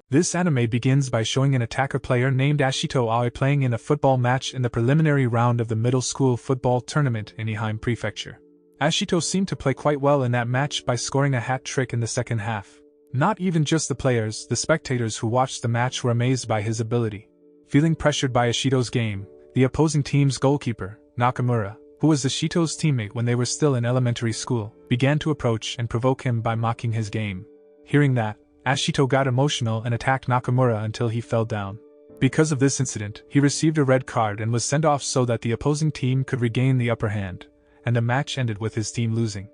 This anime begins by showing an attacker player named Ashito Aoi playing in a football match in the preliminary round of the middle school football tournament in Ehime Prefecture. Ashito seemed to play quite well in that match by scoring a hat trick in the second half. Not even just the players, the spectators who watched the match were amazed by his ability. Feeling pressured by Ashito's game, the opposing team's goalkeeper, Nakamura, who was Ashito's teammate when they were still in elementary school, began to approach and provoke him by mocking his game. Hearing that, Ashito got emotional and attacked Nakamura until he fell down. Because of this incident, he received a red card and was sent off so that the opposing team could regain the upper hand, and the match ended with his team losing.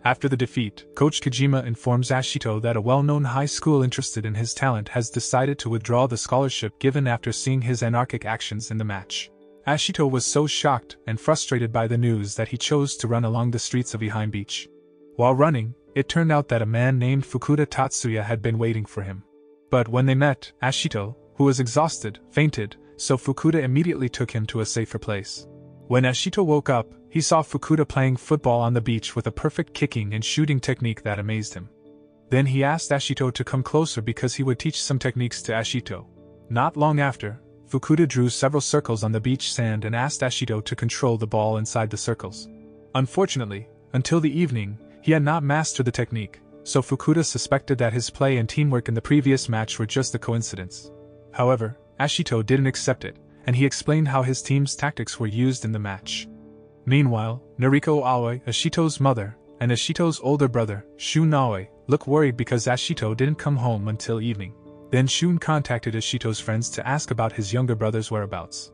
After the defeat, Coach Kojima informs Ashito that a well-known high school interested in his talent has decided to withdraw the scholarship given after seeing his anarchic actions in the match. Ashito was so shocked and frustrated by the news that he chose to run along the streets of Ehime Beach. While running, it turned out that a man named Fukuda Tatsuya had been waiting for him. But when they met, Ashito, who was exhausted, fainted, so Fukuda immediately took him to a safer place. When Ashito woke up, he saw Fukuda playing football on the beach with a perfect kicking and shooting technique that amazed him. Then he asked Ashito to come closer because he would teach some techniques to Ashito. Not long after, Fukuda drew several circles on the beach sand and asked Ashito to control the ball inside the circles. Unfortunately, until the evening, he had not mastered the technique, so Fukuda suspected that his play and teamwork in the previous match were just a coincidence. However, Ashito didn't accept it, and he explained how his team's tactics were used in the match. Meanwhile, Noriko Aoi, Ashito's mother, and Ashito's older brother, Shun Aoi, look worried because Ashito didn't come home until evening. Then Shun contacted Ashito's friends to ask about his younger brother's whereabouts.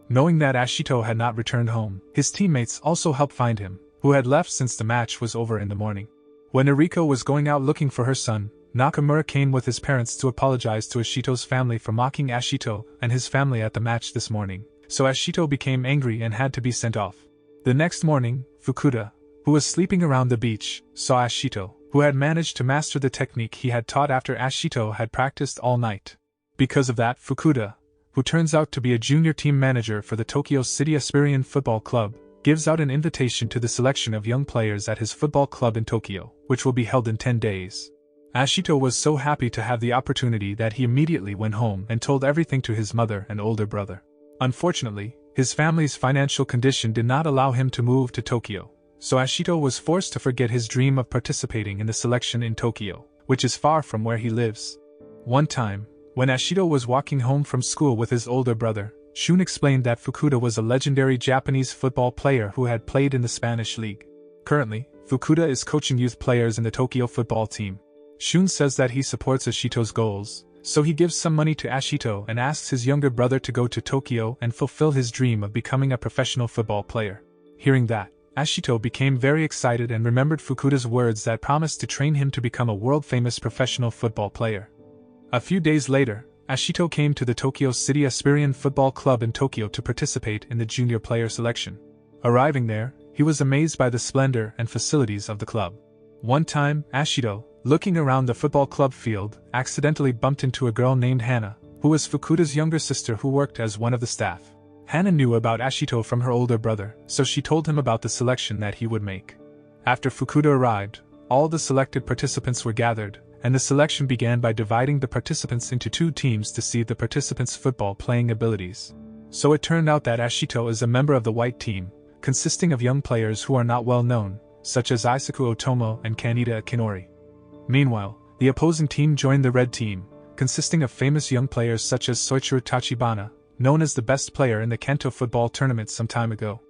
Knowing that Ashito had not returned home, his teammates also helped find him, who had left since the match was over in the morning. When Noriko was going out looking for her son, Nakamura came with his parents to apologize to Ashito's family for mocking Ashito and his family at the match this morning, so Ashito became angry and had to be sent off. The next morning, Fukuda, who was sleeping around the beach, saw Ashito, who had managed to master the technique he had taught after Ashito had practiced all night. Because of that, Fukuda, who turns out to be a junior team manager for the Tokyo City Aspirian Football Club, gives out an invitation to the selection of young players at his football club in Tokyo, which will be held in 10 days. Ashito was so happy to have the opportunity that he immediately went home and told everything to his mother and older brother. Unfortunately, his family's financial condition did not allow him to move to Tokyo, so Ashito was forced to forget his dream of participating in the selection in Tokyo, which is far from where he lives. One time, when Ashito was walking home from school with his older brother, Shun explained that Fukuda was a legendary Japanese football player who had played in the Spanish league. Currently, Fukuda is coaching youth players in the Tokyo football team. Shun says that he supports Ashito's goals, so he gives some money to Ashito and asks his younger brother to go to Tokyo and fulfill his dream of becoming a professional football player. Hearing that, Ashito became very excited and remembered Fukuda's words that promised to train him to become a world-famous professional football player. A few days later, Ashito came to the Tokyo City Aspirian Football Club in Tokyo to participate in the junior player selection. Arriving there, he was amazed by the splendor and facilities of the club. One time, Ashito, looking around the football club field, accidentally bumped into a girl named Hana, who was Fukuda's younger sister who worked as one of the staff. Hana knew about Ashito from her older brother, so she told him about the selection that he would make. After Fukuda arrived, all the selected participants were gathered, and the selection began by dividing the participants into two teams to see the participants' football playing abilities. So it turned out that Ashito is a member of the white team, consisting of young players who are not well known, such as Isaku Otomo and Kaneda Akinori. Meanwhile, the opposing team joined the red team, consisting of famous young players such as Soichiro Tachibana, known as the best player in the Kanto football tournament some time ago.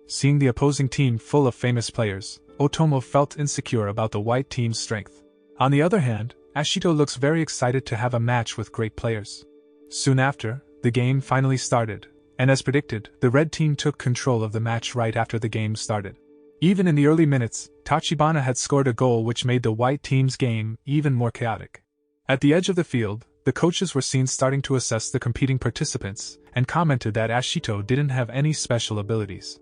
Seeing the opposing team full of famous players, Otomo felt insecure about the white team's strength. On the other hand, Ashito looks very excited to have a match with great players. Soon after, the game finally started, and as predicted, the red team took control of the match right after the game started. Even in the early minutes, Tachibana had scored a goal which made the white team's game even more chaotic. At the edge of the field, the coaches were seen starting to assess the competing participants, and commented that Ashito didn't have any special abilities.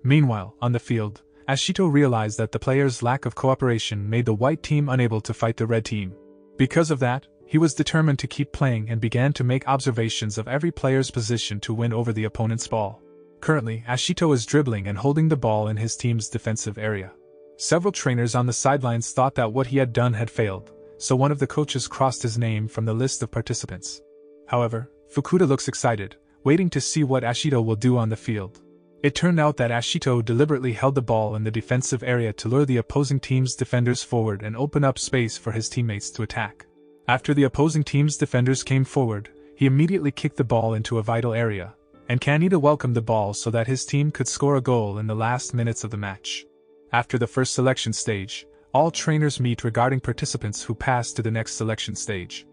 Meanwhile, on the field, Ashito realized that the players' lack of cooperation made the white team unable to fight the red team. Because of that, he was determined to keep playing and began to make observations of every player's position to win over the opponent's ball. Currently, Ashito is dribbling and holding the ball in his team's defensive area. Several trainers on the sidelines thought that what he had done had failed, so one of the coaches crossed his name from the list of participants. However, Fukuda looks excited, waiting to see what Ashito will do on the field. It turned out that Ashito deliberately held the ball in the defensive area to lure the opposing team's defenders forward and open up space for his teammates to attack. After the opposing team's defenders came forward, he immediately kicked the ball into a vital area, and Kaneda welcomed the ball so that his team could score a goal in the last minutes of the match. After the first selection stage, all trainers meet regarding participants who pass to the next selection stage.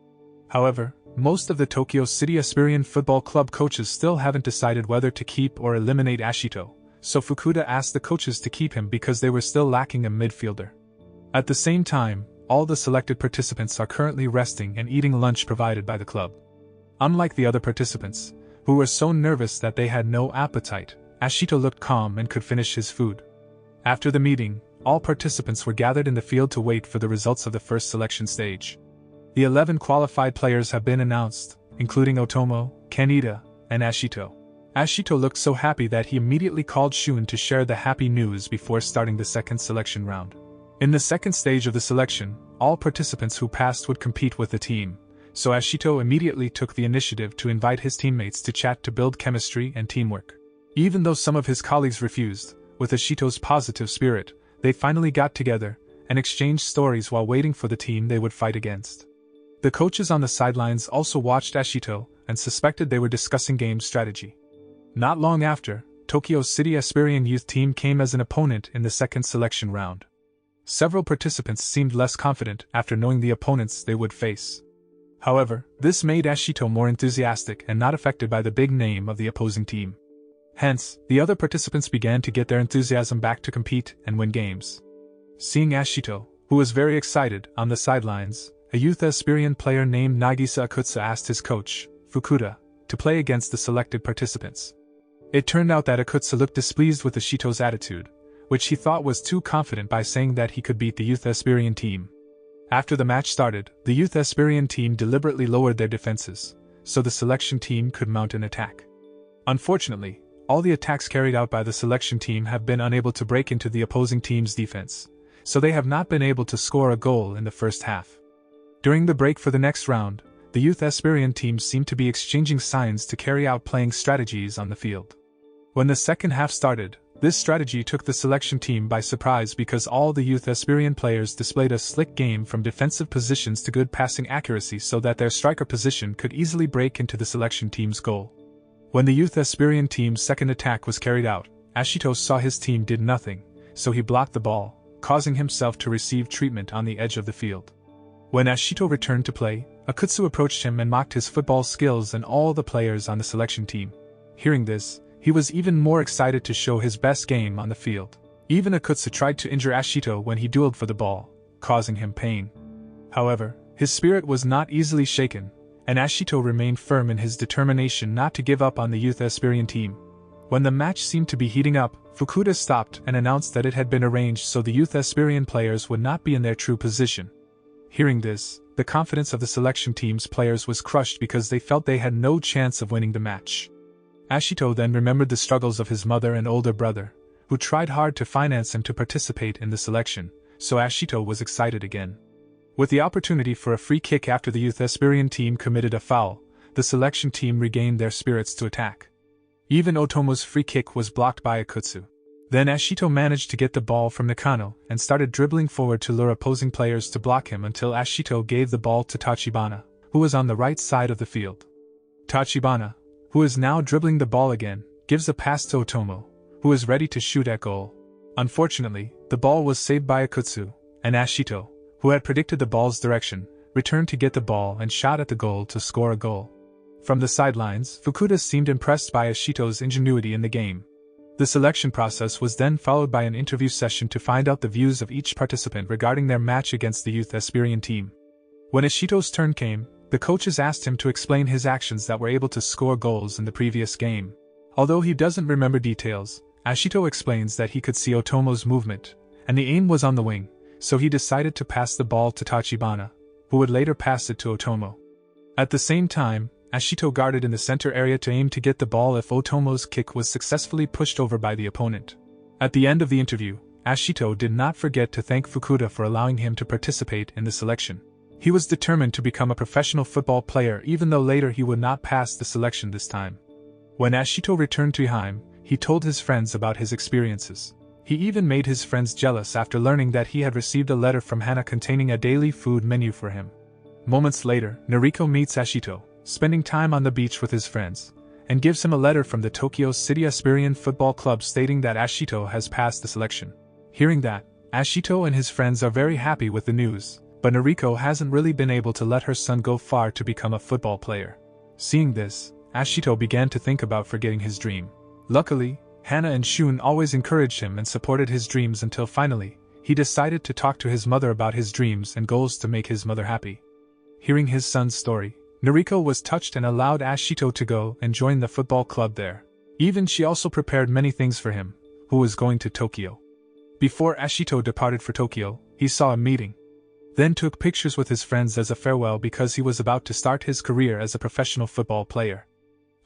However, most of the Tokyo City Aspirian Football Club coaches still haven't decided whether to keep or eliminate Ashito, so Fukuda asked the coaches to keep him because they were still lacking a midfielder. At the same time, all the selected participants are currently resting and eating lunch provided by the club. Unlike the other participants, who were so nervous that they had no appetite, Ashito looked calm and could finish his food. After the meeting, all participants were gathered in the field to wait for the results of the first selection stage. The 11 qualified players have been announced, including Otomo, Kaneda, and Ashito. Ashito looked so happy that he immediately called Shun to share the happy news before starting the second selection round. In the second stage of the selection, all participants who passed would compete with the team, so Ashito immediately took the initiative to invite his teammates to chat to build chemistry and teamwork. Even though some of his colleagues refused, with Ashito's positive spirit, they finally got together and exchanged stories while waiting for the team they would fight against. The coaches on the sidelines also watched Ashito and suspected they were discussing game strategy. Not long after, Tokyo City Aspirian youth team came as an opponent in the second selection round. Several participants seemed less confident after knowing the opponents they would face. However, this made Ashito more enthusiastic and not affected by the big name of the opposing team. Hence, the other participants began to get their enthusiasm back to compete and win games. Seeing Ashito, who was very excited, on the sidelines, a youth Aspirian player named Nagisa Akutsu asked his coach, Fukuda, to play against the selected participants. It turned out that Akutsu looked displeased with Ashito's attitude, which he thought was too confident, by saying that he could beat the youth Aspirian team. After the match started, the youth Aspirian team deliberately lowered their defenses, so the selection team could mount an attack. Unfortunately, all the attacks carried out by the selection team have been unable to break into the opposing team's defense, so they have not been able to score a goal in the first half. During the break for the next round, the youth Aspirian teams seemed to be exchanging signs to carry out playing strategies on the field. When the second half started, this strategy took the selection team by surprise because all the youth Aspirian players displayed a slick game from defensive positions to good passing accuracy so that their striker position could easily break into the selection team's goal. When the youth Aspirian team's second attack was carried out, Ashito saw his team did nothing, so he blocked the ball, causing himself to receive treatment on the edge of the field. When Ashito returned to play, Akutsu approached him and mocked his football skills and all the players on the selection team. Hearing this, he was even more excited to show his best game on the field. Even Akutsu tried to injure Ashito when he dueled for the ball, causing him pain. However, his spirit was not easily shaken, and Ashito remained firm in his determination not to give up on the youth Aspirian team. When the match seemed to be heating up, Fukuda stopped and announced that it had been arranged so the youth Aspirian players would not be in their true position. Hearing this, the confidence of the selection team's players was crushed because they felt they had no chance of winning the match. Ashito then remembered the struggles of his mother and older brother, who tried hard to finance him to participate in the selection, so Ashito was excited again. With the opportunity for a free kick after the youth Aspirian team committed a foul, the selection team regained their spirits to attack. Even Otomo's free kick was blocked by Akutsu. Then Ashito managed to get the ball from Nakano and started dribbling forward to lure opposing players to block him until Ashito gave the ball to Tachibana, who was on the right side of the field. Tachibana, who is now dribbling the ball again, gives a pass to Otomo, who is ready to shoot at goal. Unfortunately, the ball was saved by Akutsu, and Ashito, who had predicted the ball's direction, returned to get the ball and shot at the goal to score a goal. From the sidelines, Fukuda seemed impressed by Ashito's ingenuity in the game. The selection process was then followed by an interview session to find out the views of each participant regarding their match against the youth Aspirian team. When Ashito's turn came, the coaches asked him to explain his actions that were able to score goals in the previous game. Although he doesn't remember details, Ashito explains that he could see Otomo's movement, and the aim was on the wing, so he decided to pass the ball to Tachibana, who would later pass it to Otomo. At the same time, Ashito guarded in the center area to aim to get the ball if Otomo's kick was successfully pushed over by the opponent. At the end of the interview, Ashito did not forget to thank Fukuda for allowing him to participate in the selection. He was determined to become a professional football player even though later he would not pass the selection this time. When Ashito returned to Heim, he told his friends about his experiences. He even made his friends jealous after learning that he had received a letter from Hana containing a daily food menu for him. Moments later, Noriko meets Ashito, spending time on the beach with his friends, and gives him a letter from the Tokyo City Aspirian Football Club stating that Ashito has passed the selection. Hearing that, Ashito and his friends are very happy with the news, but Noriko hasn't really been able to let her son go far to become a football player. Seeing this, Ashito began to think about forgetting his dream. Luckily, Hana and Shun always encouraged him and supported his dreams until finally, he decided to talk to his mother about his dreams and goals to make his mother happy. Hearing his son's story, Noriko was touched and allowed Ashito to go and join the football club there. Even she also prepared many things for him, who was going to Tokyo. Before Ashito departed for Tokyo, he saw a meeting. Then took pictures with his friends as a farewell because he was about to start his career as a professional football player.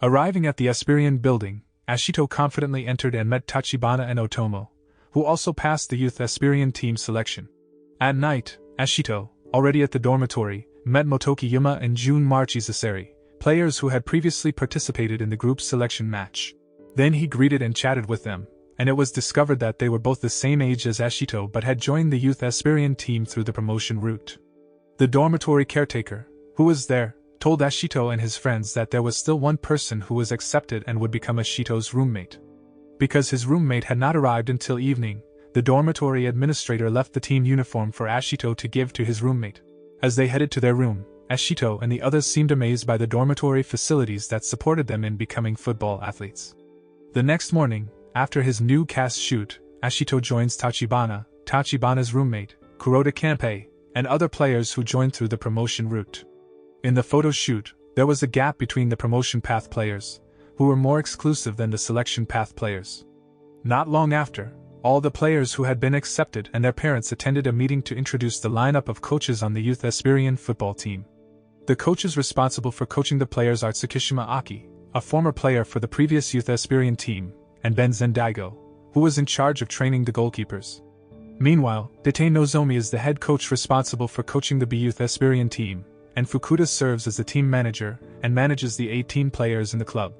Arriving at the Aspirian building, Ashito confidently entered and met Tachibana and Otomo, who also passed the youth Aspirian team selection. At night, Ashito, already at the dormitory, met Motoki Yuma and Jun Marchizaseri, players who had previously participated in the group selection match. Then he greeted and chatted with them, and it was discovered that they were both the same age as Ashito but had joined the youth Aspirian team through the promotion route. The dormitory caretaker, who was there, told Ashito and his friends that there was still one person who was accepted and would become Ashito's roommate. Because his roommate had not arrived until evening, the dormitory administrator left the team uniform for Ashito to give to his roommate. As they headed to their room, Ashito and the others seemed amazed by the dormitory facilities that supported them in becoming football athletes. The next morning, after his new cast shoot, Ashito joins Tachibana's roommate, Kuroda Kanpei, and other players who joined through the promotion route. In the photo shoot, there was a gap between the promotion path players, who were more exclusive than the selection path players. Not long after, all the players who had been accepted and their parents attended a meeting to introduce the lineup of coaches on the youth Aspirian football team. The coaches responsible for coaching the players are Tsukishima Aki, a former player for the previous youth Aspirian team, and Ben Zendaigo, who was in charge of training the goalkeepers. Meanwhile, Date Nozomi is the head coach responsible for coaching the B youth Aspirian team, and Fukuda serves as the team manager and manages the 18 players in the club.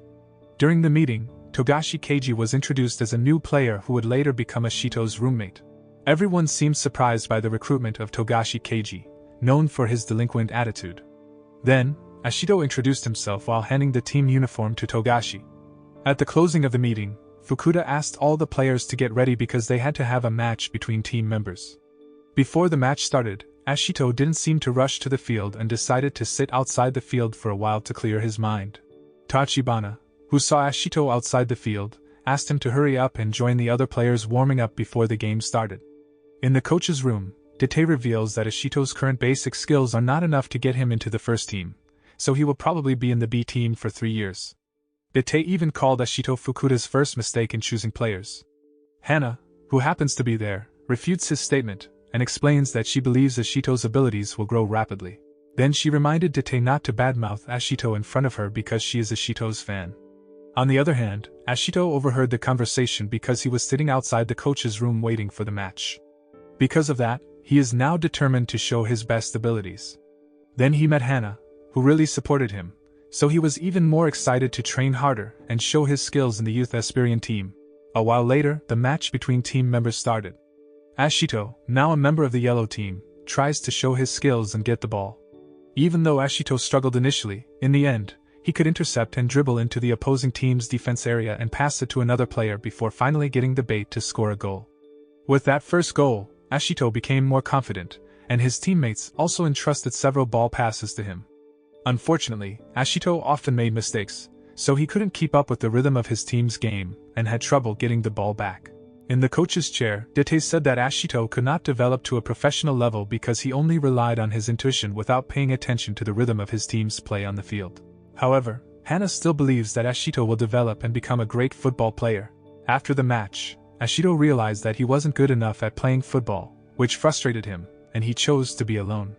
During the meeting, Togashi Keiji was introduced as a new player who would later become Ashito's roommate. Everyone seemed surprised by the recruitment of Togashi Keiji, known for his delinquent attitude. Then, Ashito introduced himself while handing the team uniform to Togashi. At the closing of the meeting, Fukuda asked all the players to get ready because they had to have a match between team members. Before the match started, Ashito didn't seem to rush to the field and decided to sit outside the field for a while to clear his mind. Tachibana, who saw Ashito outside the field, asked him to hurry up and join the other players warming up before the game started. In the coach's room, Date reveals that Ashito's current basic skills are not enough to get him into the first team, so he will probably be in the B team for 3 years. Date even called Ashito Fukuda's first mistake in choosing players. Hana, who happens to be there, refutes his statement, and explains that she believes Ashito's abilities will grow rapidly. Then she reminded Date not to badmouth Ashito in front of her because she is Ashito's fan. On the other hand, Ashito overheard the conversation because he was sitting outside the coach's room waiting for the match. Because of that, he is now determined to show his best abilities. Then he met Hana, who really supported him, so he was even more excited to train harder and show his skills in the youth Aspirian team. A while later, the match between team members started. Ashito, now a member of the yellow team, tries to show his skills and get the ball. Even though Ashito struggled initially, in the end, he could intercept and dribble into the opposing team's defense area and pass it to another player before finally getting the bait to score a goal. With that first goal, Ashito became more confident, and his teammates also entrusted several ball passes to him. Unfortunately, Ashito often made mistakes, so he couldn't keep up with the rhythm of his team's game and had trouble getting the ball back. In the coach's chair, Date said that Ashito could not develop to a professional level because he only relied on his intuition without paying attention to the rhythm of his team's play on the field. However, Hana still believes that Ashito will develop and become a great football player. After the match, Ashito realized that he wasn't good enough at playing football, which frustrated him, and he chose to be alone.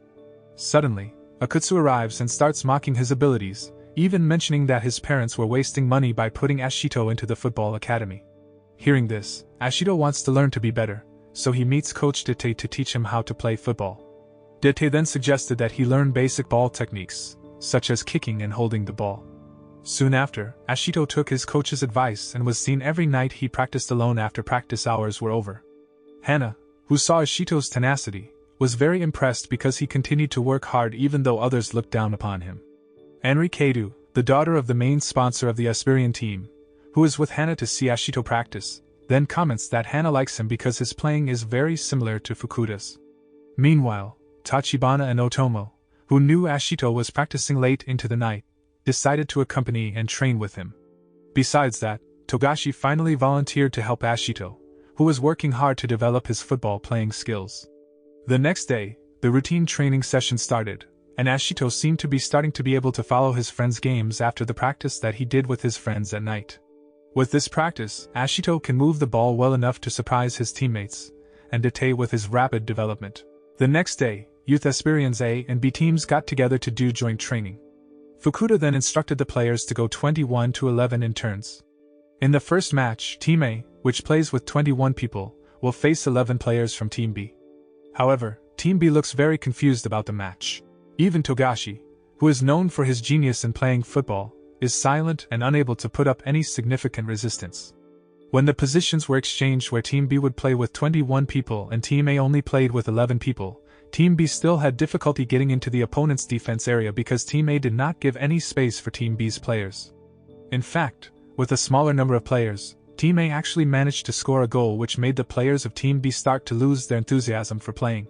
Suddenly, Akutsu arrives and starts mocking his abilities, even mentioning that his parents were wasting money by putting Ashito into the football academy. Hearing this, Ashito wants to learn to be better, so he meets Coach Date to teach him how to play football. Dete then suggested that he learn basic ball techniques, such as kicking and holding the ball. Soon after, Ashito took his coach's advice and was seen every night he practiced alone after practice hours were over. Hana, who saw Ashito's tenacity, was very impressed because he continued to work hard even though others looked down upon him. Enriquedu, the daughter of the main sponsor of the Aspirian team, who is with Hana to see Ashito practice, then comments that Hana likes him because his playing is very similar to Fukuda's. Meanwhile, Tachibana and Otomo, who knew Ashito was practicing late into the night, decided to accompany and train with him. Besides that, Togashi finally volunteered to help Ashito, who was working hard to develop his football playing skills. The next day, the routine training session started, and Ashito seemed to be starting to be able to follow his friends' games after the practice that he did with his friends at night. With this practice, Ashito can move the ball well enough to surprise his teammates, and Dete with his rapid development. The next day, Youth Aspirians A and B teams got together to do joint training. Fukuda then instructed the players to go 21 to 11 in turns. In the first match, Team A, which plays with 21 people, will face 11 players from Team B. However, Team B looks very confused about the match. Even Togashi, who is known for his genius in playing football, is silent and unable to put up any significant resistance. When the positions were exchanged where Team B would play with 21 people and Team A only played with 11 people, Team B still had difficulty getting into the opponent's defense area because Team A did not give any space for Team B's players. In fact, with a smaller number of players, Team A actually managed to score a goal which made the players of Team B start to lose their enthusiasm for playing.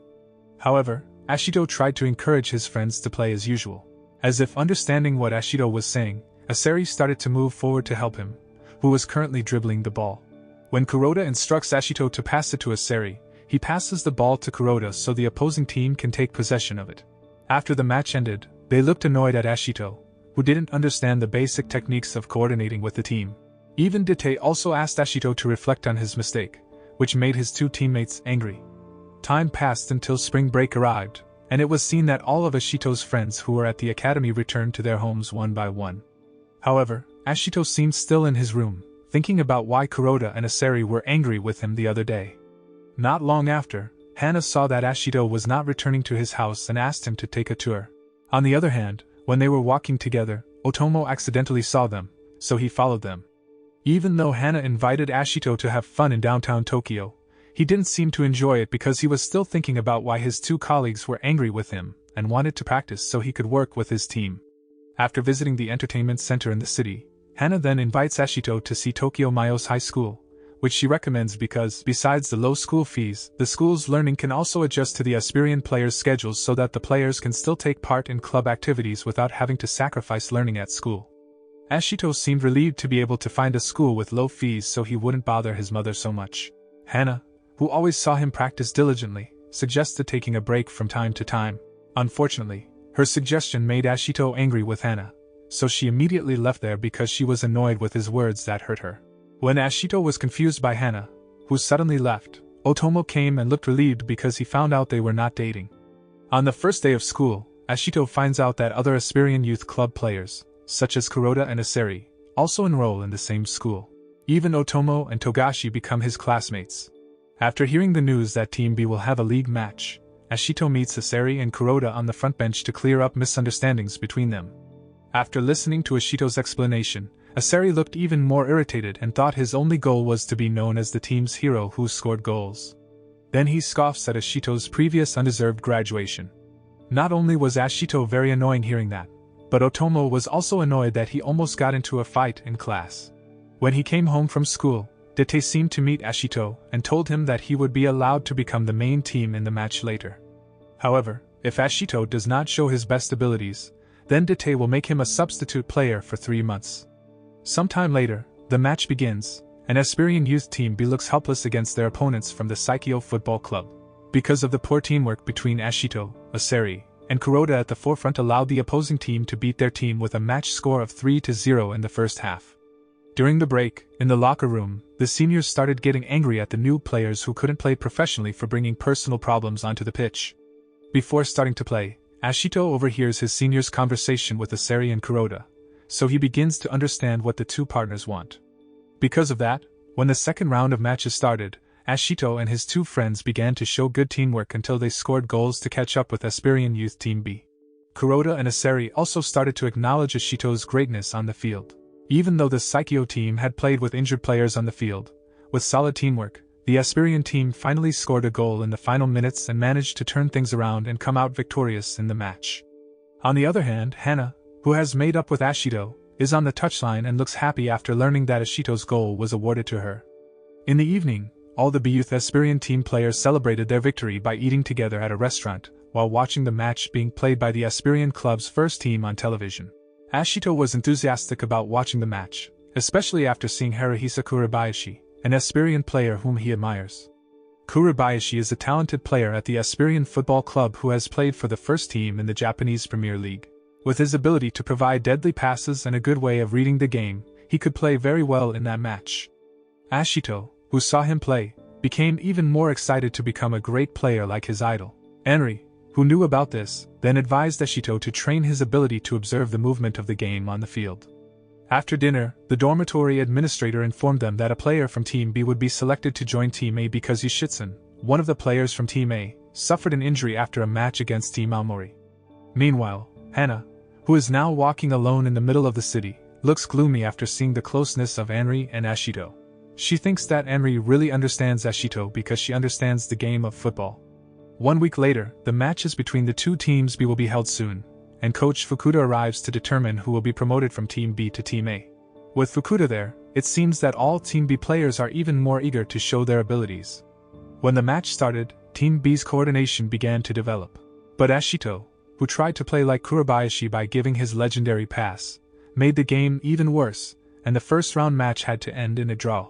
However, Ashito tried to encourage his friends to play as usual. As if understanding what Ashito was saying, Asari started to move forward to help him, who was currently dribbling the ball. When Kuroda instructs Ashito to pass it to Asari, he passes the ball to Kuroda so the opposing team can take possession of it. After the match ended, they looked annoyed at Ashito, who didn't understand the basic techniques of coordinating with the team. Even Dete also asked Ashito to reflect on his mistake, which made his two teammates angry. Time passed until spring break arrived, and it was seen that all of Ashito's friends who were at the academy returned to their homes one by one. However, Ashito seemed still in his room, thinking about why Kuroda and Asari were angry with him the other day. Not long after, Hana saw that Ashito was not returning to his house and asked him to take a tour. On the other hand, when they were walking together, Otomo accidentally saw them, so he followed them. Even though Hana invited Ashito to have fun in downtown Tokyo, he didn't seem to enjoy it because he was still thinking about why his two colleagues were angry with him and wanted to practice so he could work with his team. After visiting the entertainment center in the city, Hana then invites Ashito to see Tokyo Mayo's high school, which she recommends because, besides the low school fees, the school's learning can also adjust to the Aspirian players' schedules so that the players can still take part in club activities without having to sacrifice learning at school. Ashito seemed relieved to be able to find a school with low fees so he wouldn't bother his mother so much. Hana, who always saw him practice diligently, suggested taking a break from time to time. Unfortunately, her suggestion made Ashito angry with Hana, so she immediately left there because she was annoyed with his words that hurt her. When Ashito was confused by Hana, who suddenly left, Otomo came and looked relieved because he found out they were not dating. On the first day of school, Ashito finds out that other Aspirian youth club players, such as Kuroda and Asari, also enroll in the same school. Even Otomo and Togashi become his classmates. After hearing the news that Team B will have a league match, Ashito meets Asari and Kuroda on the front bench to clear up misunderstandings between them. After listening to Ashito's explanation, Asari looked even more irritated and thought his only goal was to be known as the team's hero who scored goals. Then he scoffs at Ashito's previous undeserved graduation. Not only was Ashito very annoying hearing that, but Otomo was also annoyed that he almost got into a fight in class. When he came home from school, Dete seemed to meet Ashito and told him that he would be allowed to become the main team in the match later. However, if Ashito does not show his best abilities, then Dete will make him a substitute player for 3 months. Sometime later, the match begins, and Aspirian youth team B looks helpless against their opponents from the Saikyo Football Club. Because of the poor teamwork between Ashito, Asari, and Kuroda at the forefront allowed the opposing team to beat their team with a match score of 3-0 in the first half. During the break, in the locker room, the seniors started getting angry at the new players who couldn't play professionally for bringing personal problems onto the pitch. Before starting to play, Ashito overhears his seniors' conversation with Asari and Kuroda, so he begins to understand what the two partners want. Because of that, when the second round of matches started, Ashito and his two friends began to show good teamwork until they scored goals to catch up with Aspirian Youth Team B. Kuroda and Aseri also started to acknowledge Ashito's greatness on the field. Even though the Saikyo team had played with injured players on the field, with solid teamwork, the Aspirian team finally scored a goal in the final minutes and managed to turn things around and come out victorious in the match. On the other hand, Hana, who has made up with Ashito, is on the touchline and looks happy after learning that Ashito's goal was awarded to her. In the evening, all the B-Youth Aspirian team players celebrated their victory by eating together at a restaurant, while watching the match being played by the Aspirian club's first team on television. Ashito was enthusiastic about watching the match, especially after seeing Haruhisa Kurebayashi, an Aspirian player whom he admires. Kurebayashi is a talented player at the Aspirian Football Club who has played for the first team in the Japanese Premier League. With his ability to provide deadly passes and a good way of reading the game, he could play very well in that match. Ashito, who saw him play, became even more excited to become a great player like his idol. Henry, who knew about this, then advised Ashito to train his ability to observe the movement of the game on the field. After dinner, the dormitory administrator informed them that a player from Team B would be selected to join Team A because Yoshitsun, one of the players from Team A, suffered an injury after a match against Team Aomori. Meanwhile, Hana, who is now walking alone in the middle of the city, looks gloomy after seeing the closeness of Henry and Ashito. She thinks that Henry really understands Ashito because she understands the game of football. 1 week later, the matches between the two teams B will be held soon, and Coach Fukuda arrives to determine who will be promoted from Team B to Team A. With Fukuda there, it seems that all Team B players are even more eager to show their abilities. When the match started, Team B's coordination began to develop. But Ashito, who tried to play like Kurebayashi by giving his legendary pass, made the game even worse, and the first round match had to end in a draw.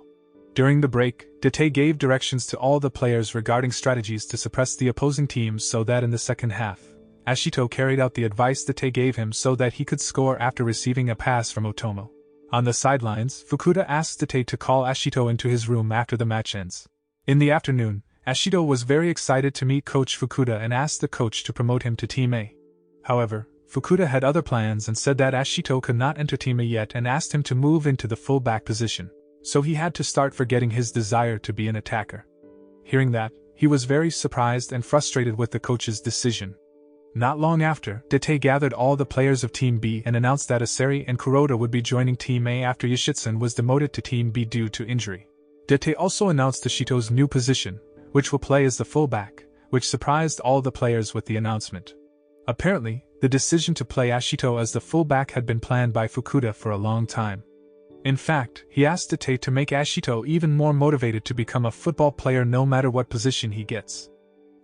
During the break, Date gave directions to all the players regarding strategies to suppress the opposing teams so that in the second half, Ashito carried out the advice Date gave him so that he could score after receiving a pass from Otomo. On the sidelines, Fukuda asked Date to call Ashito into his room after the match ends. In the afternoon, Ashito was very excited to meet Coach Fukuda and asked the coach to promote him to Team A. However, Fukuda had other plans and said that Ashito could not enter Team A yet and asked him to move into the full-back position, so he had to start forgetting his desire to be an attacker. Hearing that, he was very surprised and frustrated with the coach's decision. Not long after, Date gathered all the players of Team B and announced that Aseri and Kuroda would be joining Team A after Yoshitsun was demoted to Team B due to injury. Date also announced Ashito's new position, which will play as the fullback, which surprised all the players with the announcement. Apparently, the decision to play Ashito as the fullback had been planned by Fukuda for a long time. In fact, he asked Date to make Ashito even more motivated to become a football player no matter what position he gets.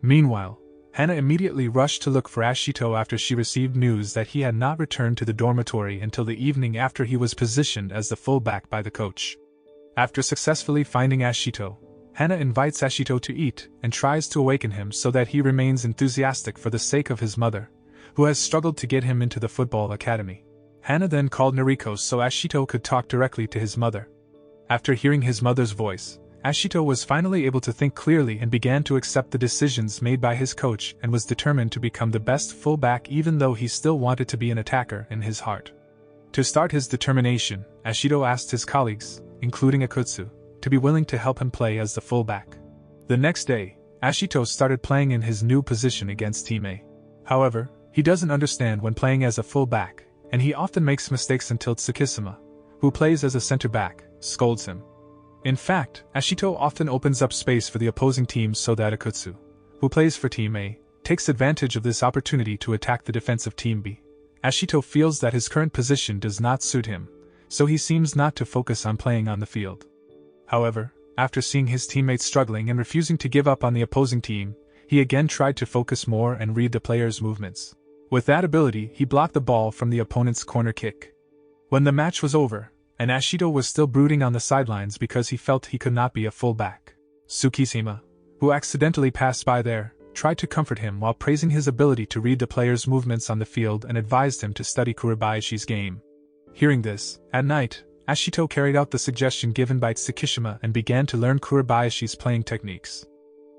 Meanwhile, Hana immediately rushed to look for Ashito after she received news that he had not returned to the dormitory until the evening after he was positioned as the fullback by the coach. After successfully finding Ashito, Hana invites Ashito to eat and tries to awaken him so that he remains enthusiastic for the sake of his mother, who has struggled to get him into the football academy. Hana then called Noriko so Ashito could talk directly to his mother. After hearing his mother's voice, Ashito was finally able to think clearly and began to accept the decisions made by his coach and was determined to become the best fullback even though he still wanted to be an attacker in his heart. To start his determination, Ashito asked his colleagues, including Akutsu, to be willing to help him play as the fullback. The next day, Ashito started playing in his new position against Team A. However, he doesn't understand when playing as a fullback, and he often makes mistakes until Tsukisama, who plays as a center-back, scolds him. In fact, Ashito often opens up space for the opposing team so that Akutsu, who plays for Team A, takes advantage of this opportunity to attack the defense of Team B. Ashito feels that his current position does not suit him, so he seems not to focus on playing on the field. However, after seeing his teammates struggling and refusing to give up on the opposing team, he again tried to focus more and read the players' movements. With that ability, he blocked the ball from the opponent's corner kick. When the match was over, and Ashito was still brooding on the sidelines because he felt he could not be a fullback, Tsukisama, who accidentally passed by there, tried to comfort him while praising his ability to read the players' movements on the field and advised him to study Kurebayashi's game. Hearing this, at night, Ashito carried out the suggestion given by Tsukishima and began to learn Kurebayashi's playing techniques.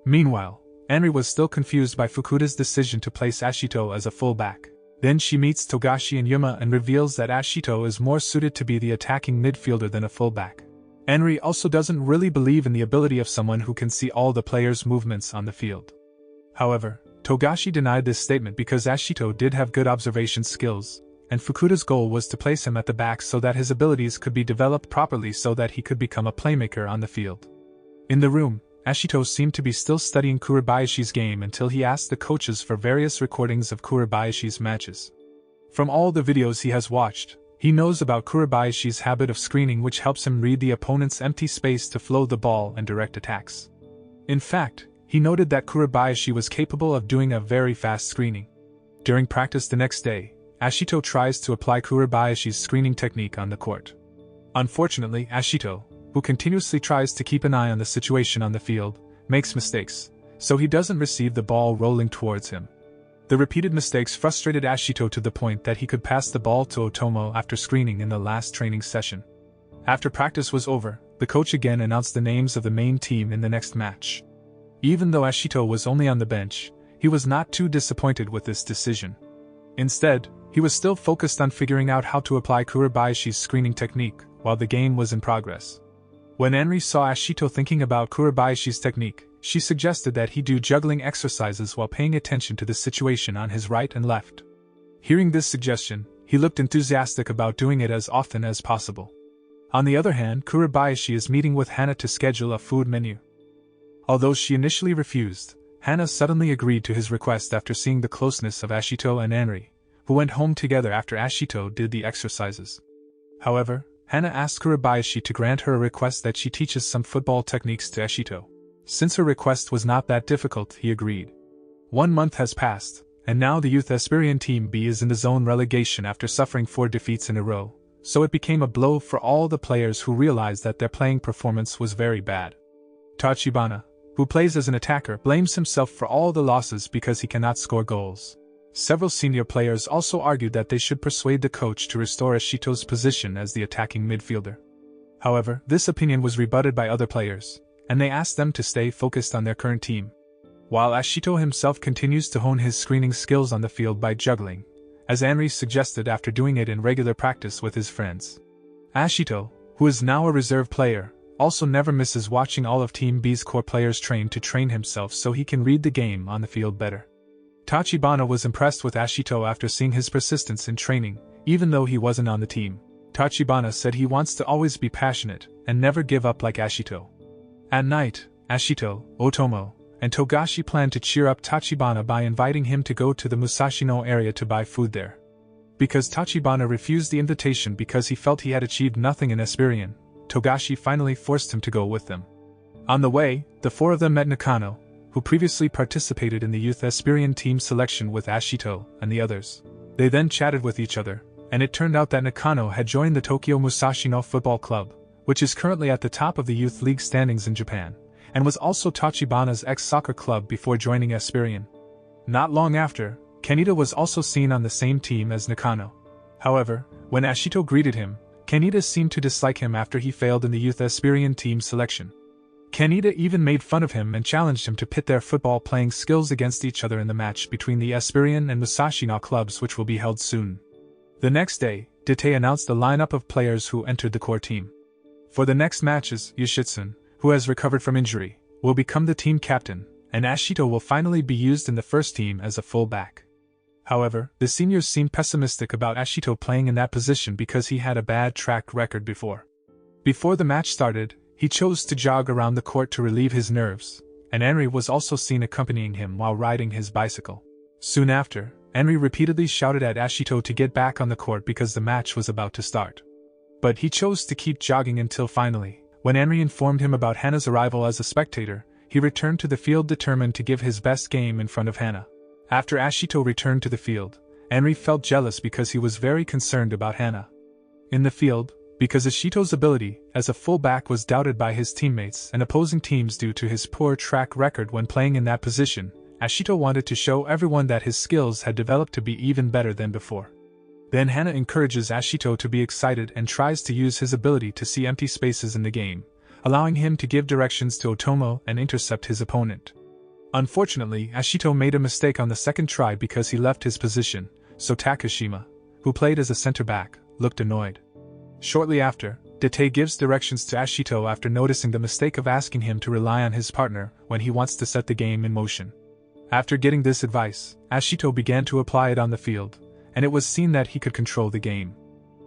Meanwhile, Henry was still confused by Fukuda's decision to place Ashito as a fullback. Then she meets Togashi and Yuma and reveals that Ashito is more suited to be the attacking midfielder than a fullback. Henry also doesn't really believe in the ability of someone who can see all the players' movements on the field. However, Togashi denied this statement because Ashito did have good observation skills, and Fukuda's goal was to place him at the back so that his abilities could be developed properly so that he could become a playmaker on the field. In the room, Ashito seemed to be still studying Kurabayashi's game until he asked the coaches for various recordings of Kurabayashi's matches. From all the videos he has watched, he knows about Kurabayashi's habit of screening, which helps him read the opponent's empty space to flow the ball and direct attacks. In fact, he noted that Kurabayashi was capable of doing a very fast screening. During practice the next day, Ashito tries to apply Kurabayashi's screening technique on the court. Unfortunately, Ashito, who continuously tries to keep an eye on the situation on the field, makes mistakes, so he doesn't receive the ball rolling towards him. The repeated mistakes frustrated Ashito to the point that he could pass the ball to Otomo after screening in the last training session. After practice was over, the coach again announced the names of the main team in the next match. Even though Ashito was only on the bench, he was not too disappointed with this decision. Instead, he was still focused on figuring out how to apply Kurabayashi's screening technique while the game was in progress. When Henry saw Ashito thinking about Kurabayashi's technique, she suggested that he do juggling exercises while paying attention to the situation on his right and left. Hearing this suggestion, he looked enthusiastic about doing it as often as possible. On the other hand, Kurabayashi is meeting with Hana to schedule a food menu. Although she initially refused, Hana suddenly agreed to his request after seeing the closeness of Ashito and Henry, who went home together after Ashito did the exercises. However, Hana asked Kurabayashi to grant her a request that she teaches some football techniques to Ashito. Since her request was not that difficult, he agreed. 1 month has passed, and now the youth Esperian Team B is in the zone relegation after suffering 4 defeats in a row, so it became a blow for all the players who realized that their playing performance was very bad. Tachibana, who plays as an attacker, blames himself for all the losses because he cannot score goals. Several senior players also argued that they should persuade the coach to restore Ashito's position as the attacking midfielder. However, this opinion was rebutted by other players, and they asked them to stay focused on their current team. While Ashito himself continues to hone his screening skills on the field by juggling, as Henry suggested after doing it in regular practice with his friends. Ashito, who is now a reserve player, also never misses watching all of Team B's core players train to train himself so he can read the game on the field better. Tachibana was impressed with Ashito after seeing his persistence in training, even though he wasn't on the team. Tachibana said he wants to always be passionate and never give up like Ashito. At night, Ashito, Otomo, and Togashi planned to cheer up Tachibana by inviting him to go to the Musashino area to buy food there. Because Tachibana refused the invitation because he felt he had achieved nothing in Esperian, Togashi finally forced him to go with them. On the way, the 4 of them met Nakano, who previously participated in the youth Esperian team selection with Ashito and the others. They then chatted with each other, and it turned out that Nakano had joined the Tokyo Musashino Football Club, which is currently at the top of the youth league standings in Japan, and was also Tachibana's ex-soccer club before joining Esperian. Not long after, Kenita was also seen on the same team as Nakano. However, when Ashito greeted him, Kenita seemed to dislike him after he failed in the youth Esperian team selection. Kenita even made fun of him and challenged him to pit their football playing skills against each other in the match between the Esperian and Musashino clubs, which will be held soon. The next day, Dite announced the lineup of players who entered the core team. For the next matches, Yoshitsune, who has recovered from injury, will become the team captain, and Ashito will finally be used in the first team as a full-back. However, the seniors seemed pessimistic about Ashito playing in that position because he had a bad track record before. Before the match started, he chose to jog around the court to relieve his nerves, and Henry was also seen accompanying him while riding his bicycle. Soon after, Henry repeatedly shouted at Ashito to get back on the court because the match was about to start. But he chose to keep jogging until finally, when Henry informed him about Hana's arrival as a spectator, he returned to the field determined to give his best game in front of Hana. After Ashito returned to the field, Henry felt jealous because he was very concerned about Hana. In the field, because Ashito's ability as a fullback was doubted by his teammates and opposing teams due to his poor track record when playing in that position, Ashito wanted to show everyone that his skills had developed to be even better than before. Then Hana encourages Ashito to be excited and tries to use his ability to see empty spaces in the game, allowing him to give directions to Otomo and intercept his opponent. Unfortunately, Ashito made a mistake on the second try because he left his position, so Takashima, who played as a center back, looked annoyed. Shortly after, Date gives directions to Ashito after noticing the mistake of asking him to rely on his partner when he wants to set the game in motion. After getting this advice, Ashito began to apply it on the field, and it was seen that he could control the game.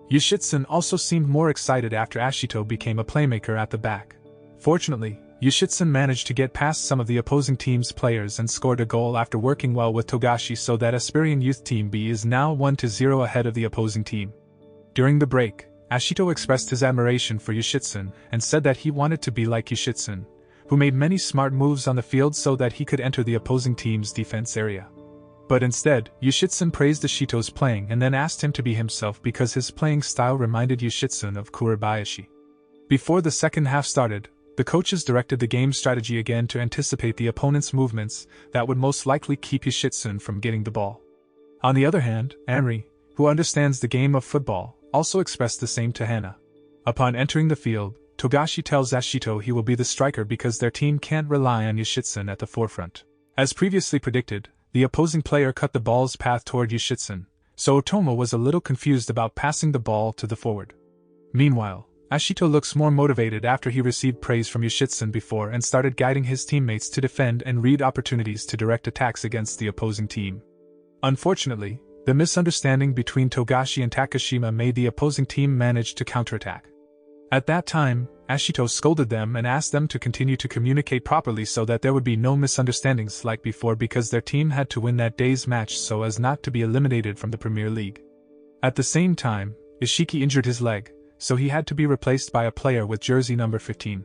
Yoshitsun also seemed more excited after Ashito became a playmaker at the back. Fortunately, Yoshitsun managed to get past some of the opposing team's players and scored a goal after working well with Togashi, so that Aspirian Youth Team B is now 1-0 ahead of the opposing team. During the break, Ashito expressed his admiration for Yoshitsun and said that he wanted to be like Yoshitsun, who made many smart moves on the field so that he could enter the opposing team's defense area. But instead, Yoshitsun praised Ashito's playing and then asked him to be himself because his playing style reminded Yoshitsun of Kurabayashi. Before the second half started, the coaches directed the game strategy again to anticipate the opponent's movements that would most likely keep Yoshitsun from getting the ball. On the other hand, Anri, who understands the game of football, also expressed the same to Hana. Upon entering the field, Togashi tells Ashito he will be the striker because their team can't rely on Yoshitsun at the forefront. As previously predicted, the opposing player cut the ball's path toward Yoshitsun, so Otomo was a little confused about passing the ball to the forward. Meanwhile, Ashito looks more motivated after he received praise from Yoshitsun before and started guiding his teammates to defend and read opportunities to direct attacks against the opposing team. Unfortunately, the misunderstanding between Togashi and Takashima made the opposing team manage to counterattack. At that time, Ashito scolded them and asked them to continue to communicate properly so that there would be no misunderstandings like before, because their team had to win that day's match so as not to be eliminated from the Premier League. At the same time, Ishiki injured his leg, so he had to be replaced by a player with jersey number 15.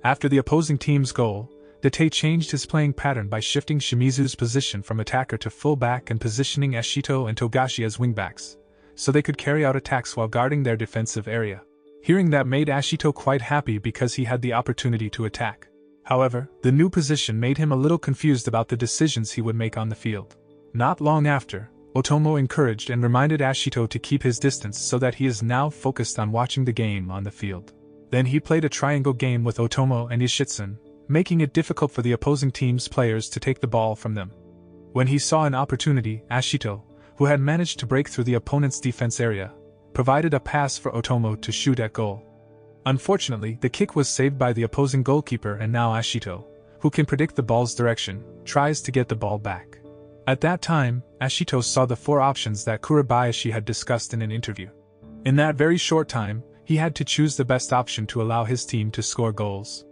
After the opposing team's goal, Date changed his playing pattern by shifting Shimizu's position from attacker to fullback and positioning Ashito and Togashi as wingbacks, so they could carry out attacks while guarding their defensive area. Hearing that made Ashito quite happy because he had the opportunity to attack. However, the new position made him a little confused about the decisions he would make on the field. Not long after, Otomo encouraged and reminded Ashito to keep his distance so that he is now focused on watching the game on the field. Then he played a triangle game with Otomo and Yoshitsun, making it difficult for the opposing team's players to take the ball from them. When he saw an opportunity, Ashito, who had managed to break through the opponent's defense area, provided a pass for Otomo to shoot at goal. Unfortunately, the kick was saved by the opposing goalkeeper, and now Ashito, who can predict the ball's direction, tries to get the ball back. At that time, Ashito saw the 4 options that Kurabayashi had discussed in an interview. In that very short time, he had to choose the best option to allow his team to score goals.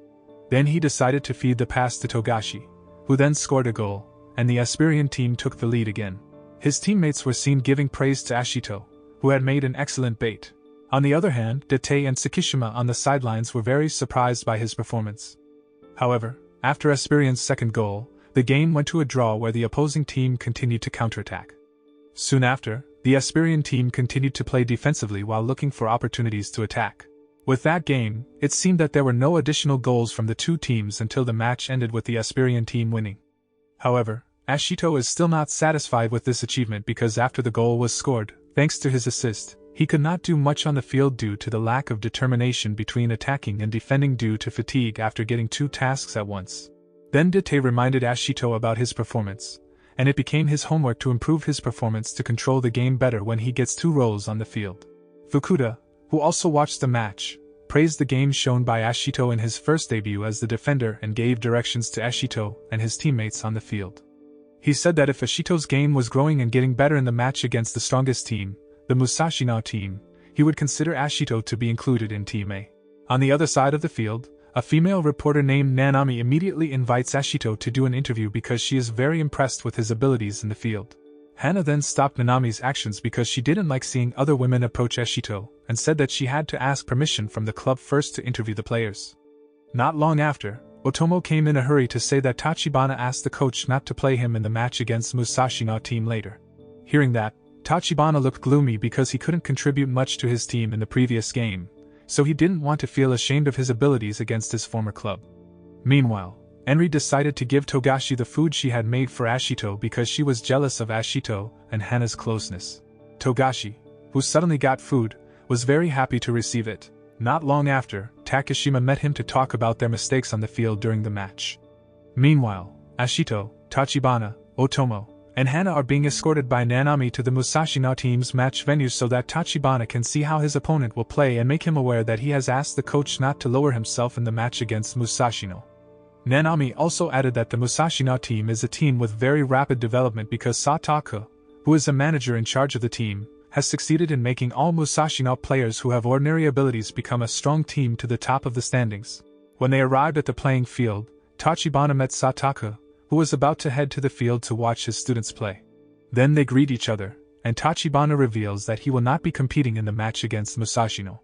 Then he decided to feed the pass to Togashi, who then scored a goal, and the Aspirian team took the lead again. His teammates were seen giving praise to Ashito, who had made an excellent bait. On the other hand, Date and Tsukishima on the sidelines were very surprised by his performance. However, after Aspirian's second goal, the game went to a draw where the opposing team continued to counterattack. Soon after, the Aspirian team continued to play defensively while looking for opportunities to attack. With that game, it seemed that there were no additional goals from the two teams until the match ended with the Aspirian team winning. However, Ashito is still not satisfied with this achievement because after the goal was scored, thanks to his assist, he could not do much on the field due to the lack of determination between attacking and defending due to fatigue after getting 2 tasks at once. Then Date reminded Ashito about his performance, and it became his homework to improve his performance to control the game better when he gets 2 roles on the field. Fukuda, who also watched the match, praised the game shown by Ashito in his first debut as the defender and gave directions to Ashito and his teammates on the field. He said that if Ashito's game was growing and getting better in the match against the strongest team, the Musashino team, he would consider Ashito to be included in Team A. On the other side of the field, a female reporter named Nanami immediately invites Ashito to do an interview because she is very impressed with his abilities in the field. Hana then stopped Nanami's actions because she didn't like seeing other women approach Ashito, and said that she had to ask permission from the club first to interview the players. Not long after, Otomo came in a hurry to say that Tachibana asked the coach not to play him in the match against Musashino team later. Hearing that, Tachibana looked gloomy because he couldn't contribute much to his team in the previous game, so he didn't want to feel ashamed of his abilities against his former club. Meanwhile, Enri decided to give Togashi the food she had made for Ashito because she was jealous of Ashito and Hana's closeness. Togashi, who suddenly got food, was very happy to receive it. Not long after, Takashima met him to talk about their mistakes on the field during the match. Meanwhile, Ashito, Tachibana, Otomo, and Hana are being escorted by Nanami to the Musashino team's match venue so that Tachibana can see how his opponent will play and make him aware that he has asked the coach not to lower himself in the match against Musashino. Nanami also added that the Musashino team is a team with very rapid development because Sataka, who is a manager in charge of the team, has succeeded in making all Musashino players who have ordinary abilities become a strong team to the top of the standings. When they arrived at the playing field, Tachibana met Sataka, who was about to head to the field to watch his students play. Then they greet each other, and Tachibana reveals that he will not be competing in the match against Musashino.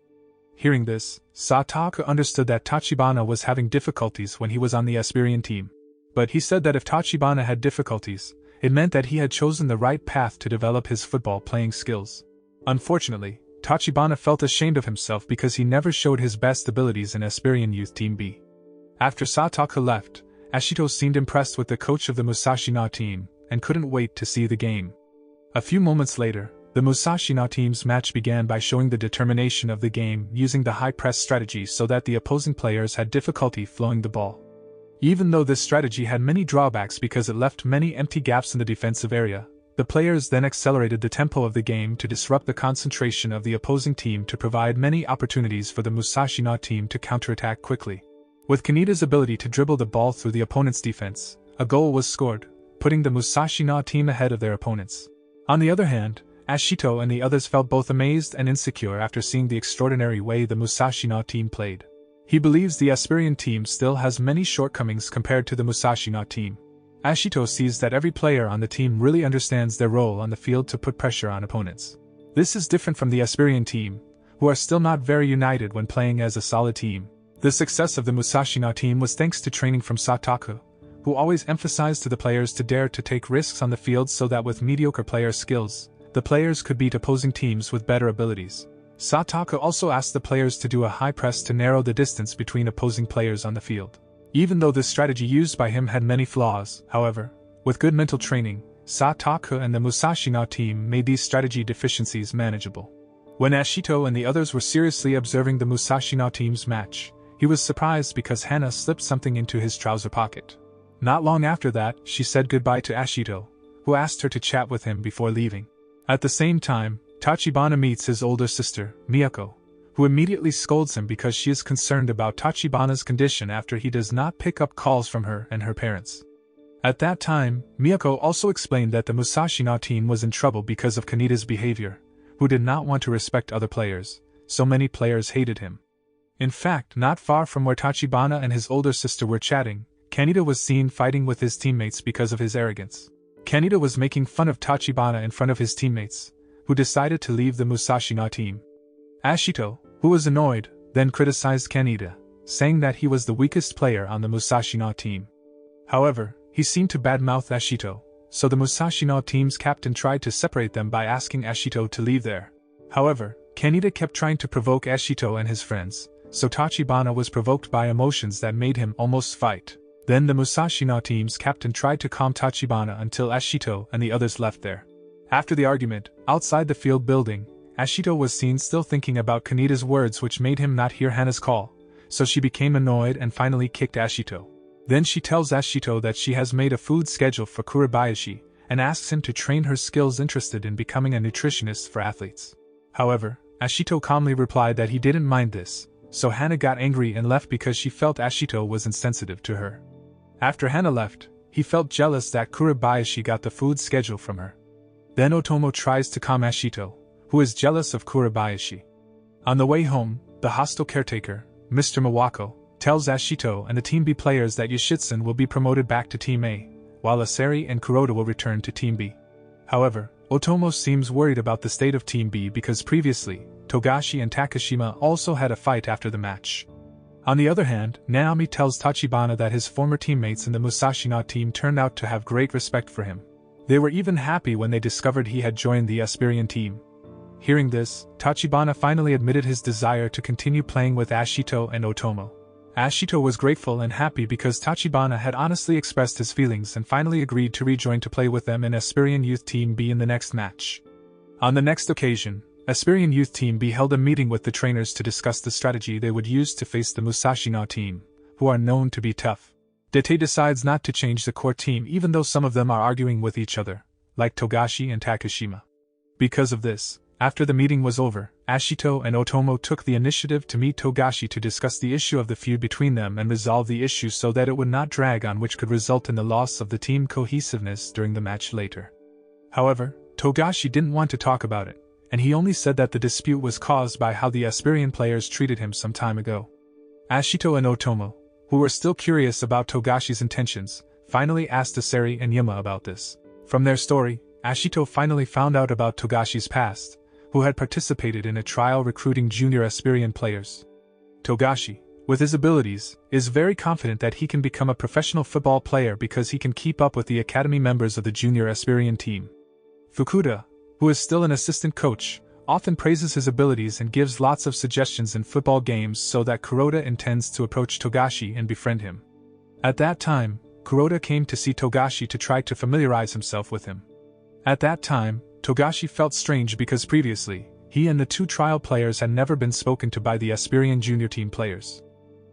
Hearing this, Sataka understood that Tachibana was having difficulties when he was on the Esperion team. But he said that if Tachibana had difficulties, it meant that he had chosen the right path to develop his football playing skills. Unfortunately, Tachibana felt ashamed of himself because he never showed his best abilities in Esperion Youth Team B. After Sataka left, Ashito seemed impressed with the coach of the Musashino team, and couldn't wait to see the game. A few moments later, the Musashino team's match began by showing the determination of the game using the high press strategy so that the opposing players had difficulty flowing the ball. Even though this strategy had many drawbacks because it left many empty gaps in the defensive area, the players then accelerated the tempo of the game to disrupt the concentration of the opposing team to provide many opportunities for the Musashino team to counterattack quickly. With Kaneda's ability to dribble the ball through the opponent's defense, a goal was scored, putting the Musashino team ahead of their opponents. On the other hand, Ashito and the others felt both amazed and insecure after seeing the extraordinary way the Musashino team played. He believes the Esperion team still has many shortcomings compared to the Musashino team. Ashito sees that every player on the team really understands their role on the field to put pressure on opponents. This is different from the Esperion team, who are still not very united when playing as a solid team. The success of the Musashino team was thanks to training from Sataka, who always emphasized to the players to dare to take risks on the field so that with mediocre player skills, the players could beat opposing teams with better abilities. Sataka also asked the players to do a high press to narrow the distance between opposing players on the field. Even though this strategy used by him had many flaws, however, with good mental training, Sataka and the Musashino team made these strategy deficiencies manageable. When Ashito and the others were seriously observing the Musashino team's match, he was surprised because Hana slipped something into his trouser pocket. Not long after that, she said goodbye to Ashito, who asked her to chat with him before leaving. At the same time, Tachibana meets his older sister, Miyako, who immediately scolds him because she is concerned about Tachibana's condition after he does not pick up calls from her and her parents. At that time, Miyako also explained that the Musashino team was in trouble because of Kaneda's behavior, who did not want to respect other players, so many players hated him. In fact, not far from where Tachibana and his older sister were chatting, Kaneda was seen fighting with his teammates because of his arrogance. Kaneda was making fun of Tachibana in front of his teammates, who decided to leave the Musashino team. Ashito, who was annoyed, then criticized Kaneda, saying that he was the weakest player on the Musashino team. However, he seemed to badmouth Ashito, so the Musashino team's captain tried to separate them by asking Ashito to leave there. However, Kaneda kept trying to provoke Ashito and his friends, so Tachibana was provoked by emotions that made him almost fight. Then the Musashino team's captain tried to calm Tachibana until Ashito and the others left there. After the argument, outside the field building, Ashito was seen still thinking about Kaneda's words which made him not hear Hana's call, so she became annoyed and finally kicked Ashito. Then she tells Ashito that she has made a food schedule for Kurabayashi, and asks him to train her skills interested in becoming a nutritionist for athletes. However, Ashito calmly replied that he didn't mind this, so Hana got angry and left because she felt Ashito was insensitive to her. After Hana left, he felt jealous that Kurabayashi got the food schedule from her. Then Otomo tries to calm Ashito, who is jealous of Kurabayashi. On the way home, the hostel caretaker, Mr. Mawako, tells Ashito and the Team B players that Yoshitsun will be promoted back to Team A, while Asari and Kuroda will return to Team B. However, Otomo seems worried about the state of Team B because previously, Togashi and Takashima also had a fight after the match. On the other hand, Naomi tells Tachibana that his former teammates in the Musashino team turned out to have great respect for him. They were even happy when they discovered he had joined the Esperion team. Hearing this, Tachibana finally admitted his desire to continue playing with Ashito and Otomo. Ashito was grateful and happy because Tachibana had honestly expressed his feelings and finally agreed to rejoin to play with them in Esperion Youth Team B in the next match. On the next occasion, Esperion Youth Team B held a meeting with the trainers to discuss the strategy they would use to face the Musashino team, who are known to be tough. Dete decides not to change the core team even though some of them are arguing with each other, like Togashi and Takashima. Because of this, after the meeting was over, Ashito and Otomo took the initiative to meet Togashi to discuss the issue of the feud between them and resolve the issue so that it would not drag on, which could result in the loss of the team cohesiveness during the match later. However, Togashi didn't want to talk about it, and he only said that the dispute was caused by how the Aspirian players treated him some time ago. Ashito and Otomo, who were still curious about Togashi's intentions, finally asked Asari and Yuma about this. From their story, Ashito finally found out about Togashi's past, who had participated in a trial recruiting junior Aspirian players. Togashi, with his abilities, is very confident that he can become a professional football player because he can keep up with the academy members of the junior Aspirian team. Fukuda, who is still an assistant coach, often praises his abilities and gives lots of suggestions in football games, so that Kuroda intends to approach Togashi and befriend him. At that time, Kuroda came to see Togashi to try to familiarize himself with him. At that time, Togashi felt strange because previously, he and the two trial players had never been spoken to by the Aspirian junior team players.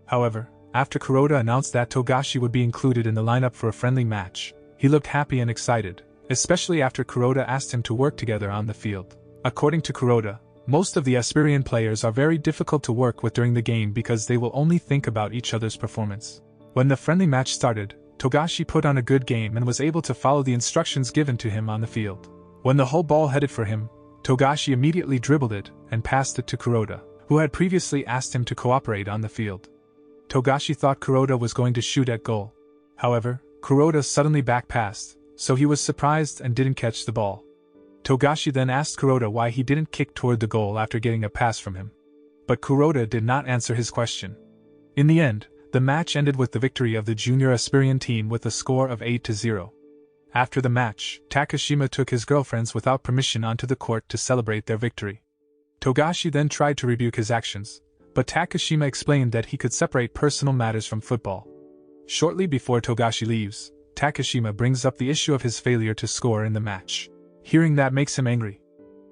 However, after Kuroda announced that Togashi would be included in the lineup for a friendly match, he looked happy and excited, especially after Kuroda asked him to work together on the field. According to Kuroda, most of the Aspirian players are very difficult to work with during the game because they will only think about each other's performance. When the friendly match started, Togashi put on a good game and was able to follow the instructions given to him on the field. When the whole ball headed for him, Togashi immediately dribbled it and passed it to Kuroda, who had previously asked him to cooperate on the field. Togashi thought Kuroda was going to shoot at goal. However, Kuroda suddenly back-passed, so he was surprised and didn't catch the ball. Togashi then asked Kuroda why he didn't kick toward the goal after getting a pass from him. But Kuroda did not answer his question. In the end, the match ended with the victory of the junior Aspirian team with a score of 8-0. After the match, Takashima took his girlfriends without permission onto the court to celebrate their victory. Togashi then tried to rebuke his actions, but Takashima explained that he could separate personal matters from football. Shortly before Togashi leaves, Takashima brings up the issue of his failure to score in the match. Hearing that makes him angry.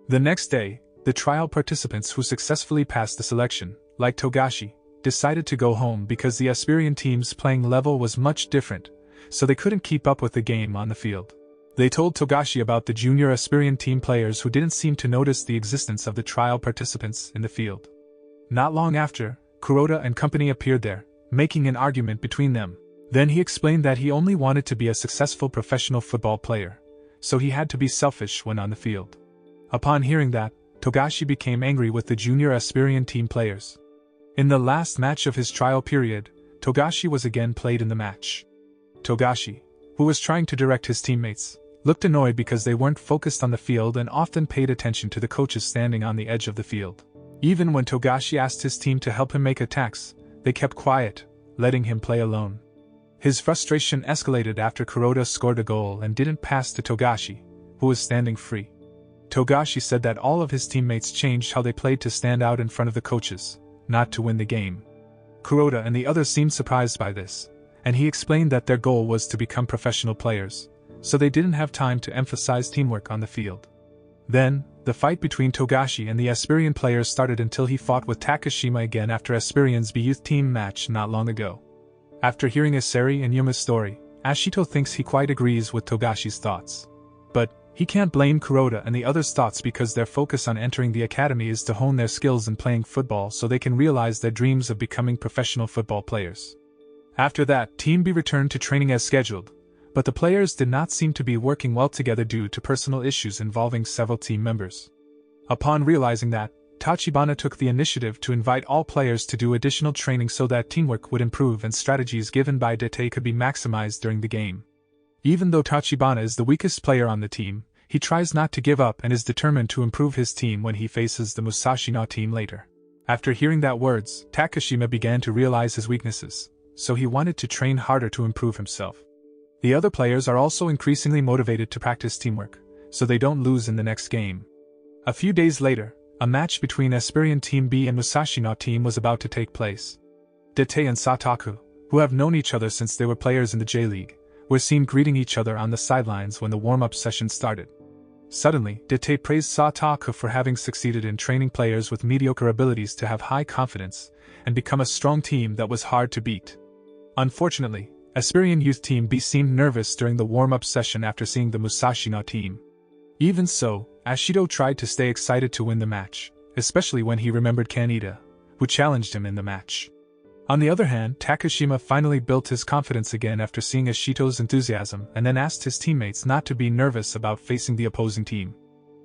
The next day, the trial participants who successfully passed the selection, like Togashi, decided to go home because the Aspirian team's playing level was much different, so they couldn't keep up with the game on the field. They told Togashi about the junior Aspirian team players who didn't seem to notice the existence of the trial participants in the field. Not long after, Kuroda and company appeared there, making an argument between them. Then he explained that he only wanted to be a successful professional football player, so he had to be selfish when on the field. Upon hearing that, Togashi became angry with the junior Aspirian team players. In the last match of his trial period, Togashi was again played in the match. Togashi, who was trying to direct his teammates, looked annoyed because they weren't focused on the field and often paid attention to the coaches standing on the edge of the field. Even when Togashi asked his team to help him make attacks, they kept quiet, letting him play alone. His frustration escalated after Kuroda scored a goal and didn't pass to Togashi, who was standing free. Togashi said that all of his teammates changed how they played to stand out in front of the coaches, not to win the game. Kuroda and the others seemed surprised by this, and he explained that their goal was to become professional players, so they didn't have time to emphasize teamwork on the field. Then, the fight between Togashi and the Aspirian players started until he fought with Takashima again after Aspirian's B-Youth team match not long ago. After hearing Asari and Yuma's story, Ashito thinks he quite agrees with Togashi's thoughts. But, he can't blame Kuroda and the others' thoughts because their focus on entering the academy is to hone their skills in playing football so they can realize their dreams of becoming professional football players. After that, Team B returned to training as scheduled, but the players did not seem to be working well together due to personal issues involving several team members. Upon realizing that, Tachibana took the initiative to invite all players to do additional training so that teamwork would improve and strategies given by Dete could be maximized during the game. Even though Tachibana is the weakest player on the team, he tries not to give up and is determined to improve his team when he faces the Musashino team later. After hearing that words, Takashima began to realize his weaknesses, so he wanted to train harder to improve himself. The other players are also increasingly motivated to practice teamwork, so they don't lose in the next game. A few days later, a match between Aspirian Team B and Musashino team was about to take place. Dete and Sataku, who have known each other since they were players in the J-League, were seen greeting each other on the sidelines when the warm-up session started. Suddenly, Dete praised Sataku for having succeeded in training players with mediocre abilities to have high confidence and become a strong team that was hard to beat. Unfortunately, Aspirian Youth Team B seemed nervous during the warm-up session after seeing the Musashino team. Even so, Ashito tried to stay excited to win the match, especially when he remembered Kaneda, who challenged him in the match. On the other hand, Takashima finally built his confidence again after seeing Ashito's enthusiasm and then asked his teammates not to be nervous about facing the opposing team.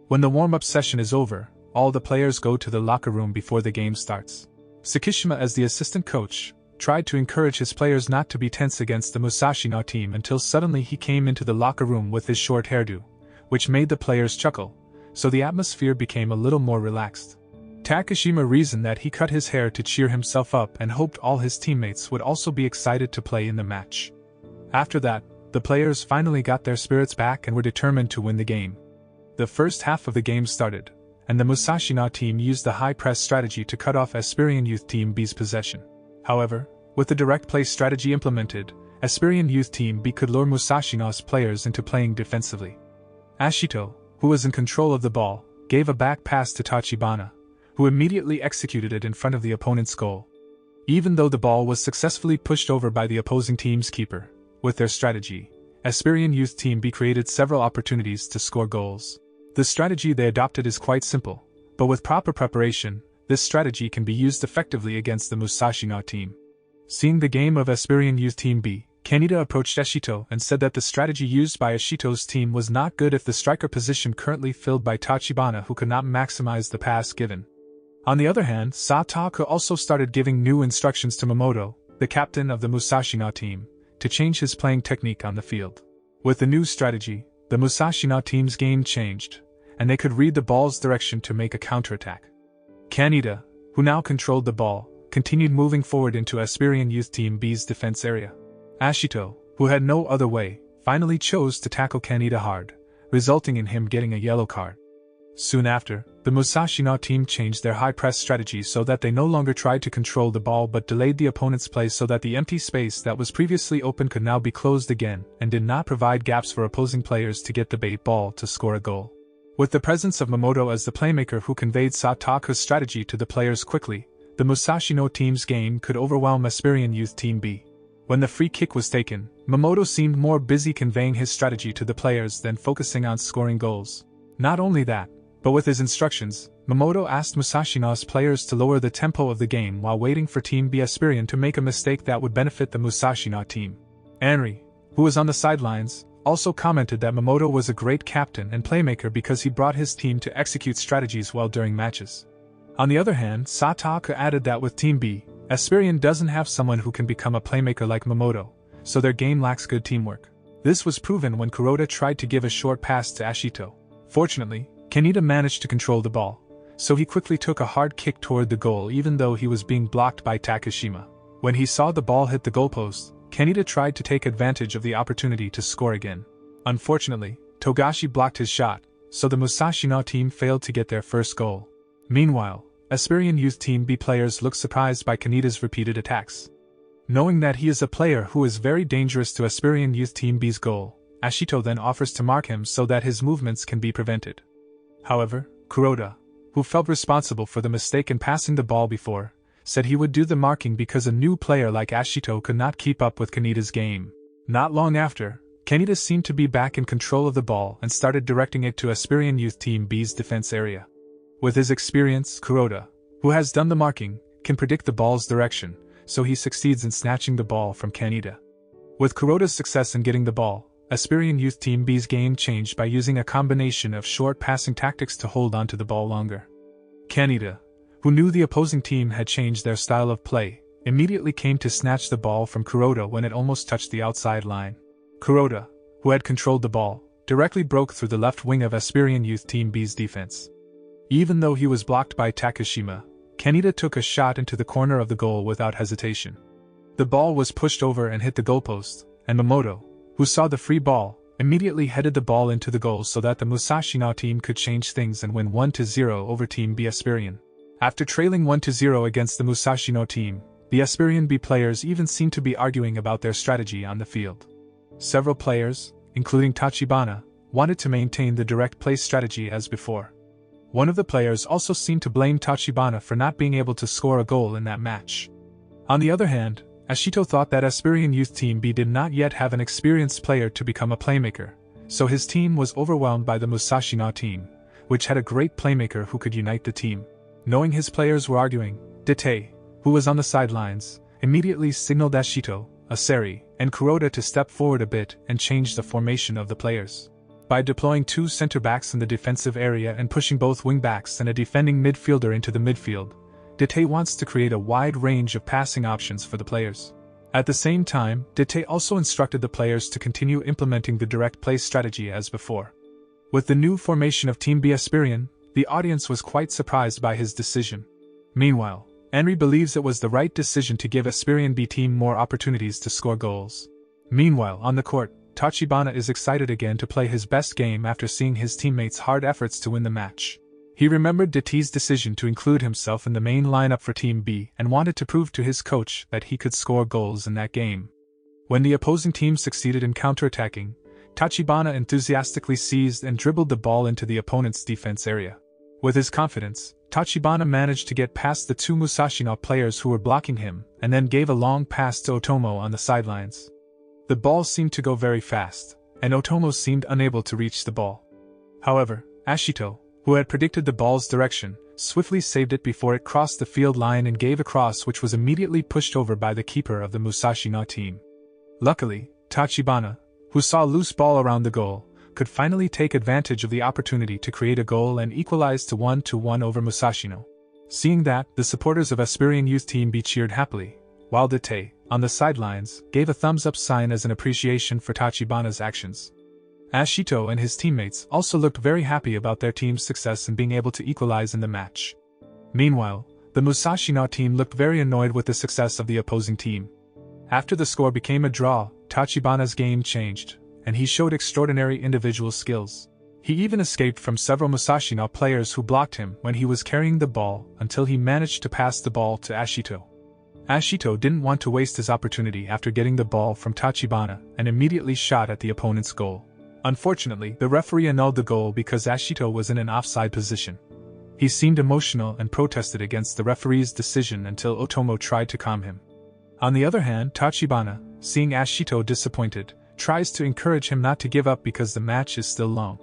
When the warm-up session is over, all the players go to the locker room before the game starts. Sakishima, as the assistant coach, tried to encourage his players not to be tense against the Musashino team until suddenly he came into the locker room with his short hairdo, which made the players chuckle, so the atmosphere became a little more relaxed. Takashima reasoned that he cut his hair to cheer himself up and hoped all his teammates would also be excited to play in the match. After that, the players finally got their spirits back and were determined to win the game. The first half of the game started, and the Musashino team used the high press strategy to cut off Aspirian Youth Team B's possession. However, with the direct play strategy implemented, Aspirian Youth Team B could lure Musashino's players into playing defensively. Ashito, who was in control of the ball, gave a back pass to Tachibana, who immediately executed it in front of the opponent's goal. Even though the ball was successfully pushed over by the opposing team's keeper, with their strategy, Aspirian Youth Team B created several opportunities to score goals. The strategy they adopted is quite simple, but with proper preparation, this strategy can be used effectively against the Musashino team. Seeing the game of Aspirian Youth Team B, Kaneda approached Ashito and said that the strategy used by Ashito's team was not good if the striker position currently filled by Tachibana, who could not maximize the pass given. On the other hand, Sataka also started giving new instructions to Momoto, the captain of the Musashino team, to change his playing technique on the field. With the new strategy, the Musashino team's game changed, and they could read the ball's direction to make a counterattack. Kaneda, who now controlled the ball, continued moving forward into Aspirian Youth Team B's defense area. Ashito, who had no other way, finally chose to tackle Kaneda hard, resulting in him getting a yellow card. Soon after, the Musashino team changed their high press strategy so that they no longer tried to control the ball but delayed the opponent's play so that the empty space that was previously open could now be closed again and did not provide gaps for opposing players to get the bait ball to score a goal. With the presence of Momoto as the playmaker who conveyed Sataka's strategy to the players quickly, the Musashino team's game could overwhelm Aspirian Youth Team B. When the free kick was taken, Momoto seemed more busy conveying his strategy to the players than focusing on scoring goals. Not only that, but with his instructions, Momoto asked Musashino's players to lower the tempo of the game while waiting for Team B Aspirian to make a mistake that would benefit the Musashino team. Anri, who was on the sidelines, also commented that Momoto was a great captain and playmaker because he brought his team to execute strategies well during matches. On the other hand, Sataka added that with Team B, Aspirian doesn't have someone who can become a playmaker like Momoto, so their game lacks good teamwork. This was proven when Kuroda tried to give a short pass to Ashito. Fortunately, Kaneda managed to control the ball, so he quickly took a hard kick toward the goal even though he was being blocked by Takashima. When he saw the ball hit the goalpost, Kaneda tried to take advantage of the opportunity to score again. Unfortunately, Togashi blocked his shot, so the Musashino team failed to get their first goal. Meanwhile, Aspirian Youth Team B players looked surprised by Kaneda's repeated attacks. Knowing that he is a player who is very dangerous to Aspirian Youth Team B's goal, Ashito then offers to mark him so that his movements can be prevented. However, Kuroda, who felt responsible for the mistake in passing the ball before, said he would do the marking because a new player like Ashito could not keep up with Kaneda's game. Not long after, Kaneda seemed to be back in control of the ball and started directing it to Aspirian Youth Team B's defense area. With his experience, Kuroda, who has done the marking, can predict the ball's direction, so he succeeds in snatching the ball from Kaneda. With Kuroda's success in getting the ball, Aspirian Youth Team B's game changed by using a combination of short passing tactics to hold onto the ball longer. Kaneda, who knew the opposing team had changed their style of play, immediately came to snatch the ball from Kuroda when it almost touched the outside line. Kuroda, who had controlled the ball, directly broke through the left wing of Aspirian Youth Team B's defense. Even though he was blocked by Takashima, Kaneda took a shot into the corner of the goal without hesitation. The ball was pushed over and hit the goalpost, and Momoto, who saw the free ball, immediately headed the ball into the goal so that the Musashino team could change things and win 1-0 over Team B Aspirian. After trailing 1-0 against the Musashino team, the Aspirian B players even seemed to be arguing about their strategy on the field. Several players, including Tachibana, wanted to maintain the direct play strategy as before. One of the players also seemed to blame Tachibana for not being able to score a goal in that match. On the other hand, Ashito thought that Aspirian Youth Team B did not yet have an experienced player to become a playmaker, so his team was overwhelmed by the Musashino team, which had a great playmaker who could unite the team. Knowing his players were arguing, Date, who was on the sidelines, immediately signaled Ashito, Aseri, and Kuroda to step forward a bit and change the formation of the players. By deploying 2 center-backs in the defensive area and pushing both wing-backs and a defending midfielder into the midfield, Date wants to create a wide range of passing options for the players. At the same time, Date also instructed the players to continue implementing the direct play strategy as before. With the new formation of Team B Aspirian, the audience was quite surprised by his decision. Meanwhile, Henry believes it was the right decision to give Aspirian B team more opportunities to score goals. Meanwhile, on the court, Tachibana is excited again to play his best game after seeing his teammates' hard efforts to win the match. He remembered Date's decision to include himself in the main lineup for Team B and wanted to prove to his coach that he could score goals in that game. When the opposing team succeeded in counterattacking, Tachibana enthusiastically seized and dribbled the ball into the opponent's defense area. With his confidence, Tachibana managed to get past the 2 Musashino players who were blocking him and then gave a long pass to Otomo on the sidelines. The ball seemed to go very fast, and Otomo seemed unable to reach the ball. However, Ashito, who had predicted the ball's direction, swiftly saved it before it crossed the field line and gave a cross which was immediately pushed over by the keeper of the Musashino team. Luckily, Tachibana, who saw a loose ball around the goal, could finally take advantage of the opportunity to create a goal and equalize to 1-1 over Musashino. Seeing that, the supporters of Aspirian Youth Team B cheered happily, while Date, on the sidelines, gave a thumbs-up sign as an appreciation for Tachibana's actions. Ashito and his teammates also looked very happy about their team's success in being able to equalize in the match. Meanwhile, the Musashino team looked very annoyed with the success of the opposing team. After the score became a draw, Tachibana's game changed, and he showed extraordinary individual skills. He even escaped from several Musashino players who blocked him when he was carrying the ball until he managed to pass the ball to Ashito. Ashito didn't want to waste his opportunity after getting the ball from Tachibana and immediately shot at the opponent's goal. Unfortunately, the referee annulled the goal because Ashito was in an offside position. He seemed emotional and protested against the referee's decision until Otomo tried to calm him. On the other hand, Tachibana, seeing Ashito disappointed, tries to encourage him not to give up because the match is still long.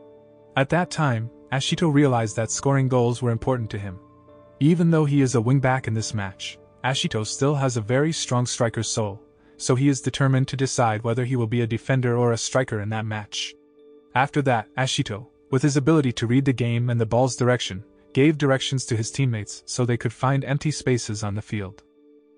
At that time, Ashito realized that scoring goals were important to him. Even though he is a wingback in this match, Ashito still has a very strong striker's soul, so he is determined to decide whether he will be a defender or a striker in that match. After that, Ashito, with his ability to read the game and the ball's direction, gave directions to his teammates so they could find empty spaces on the field.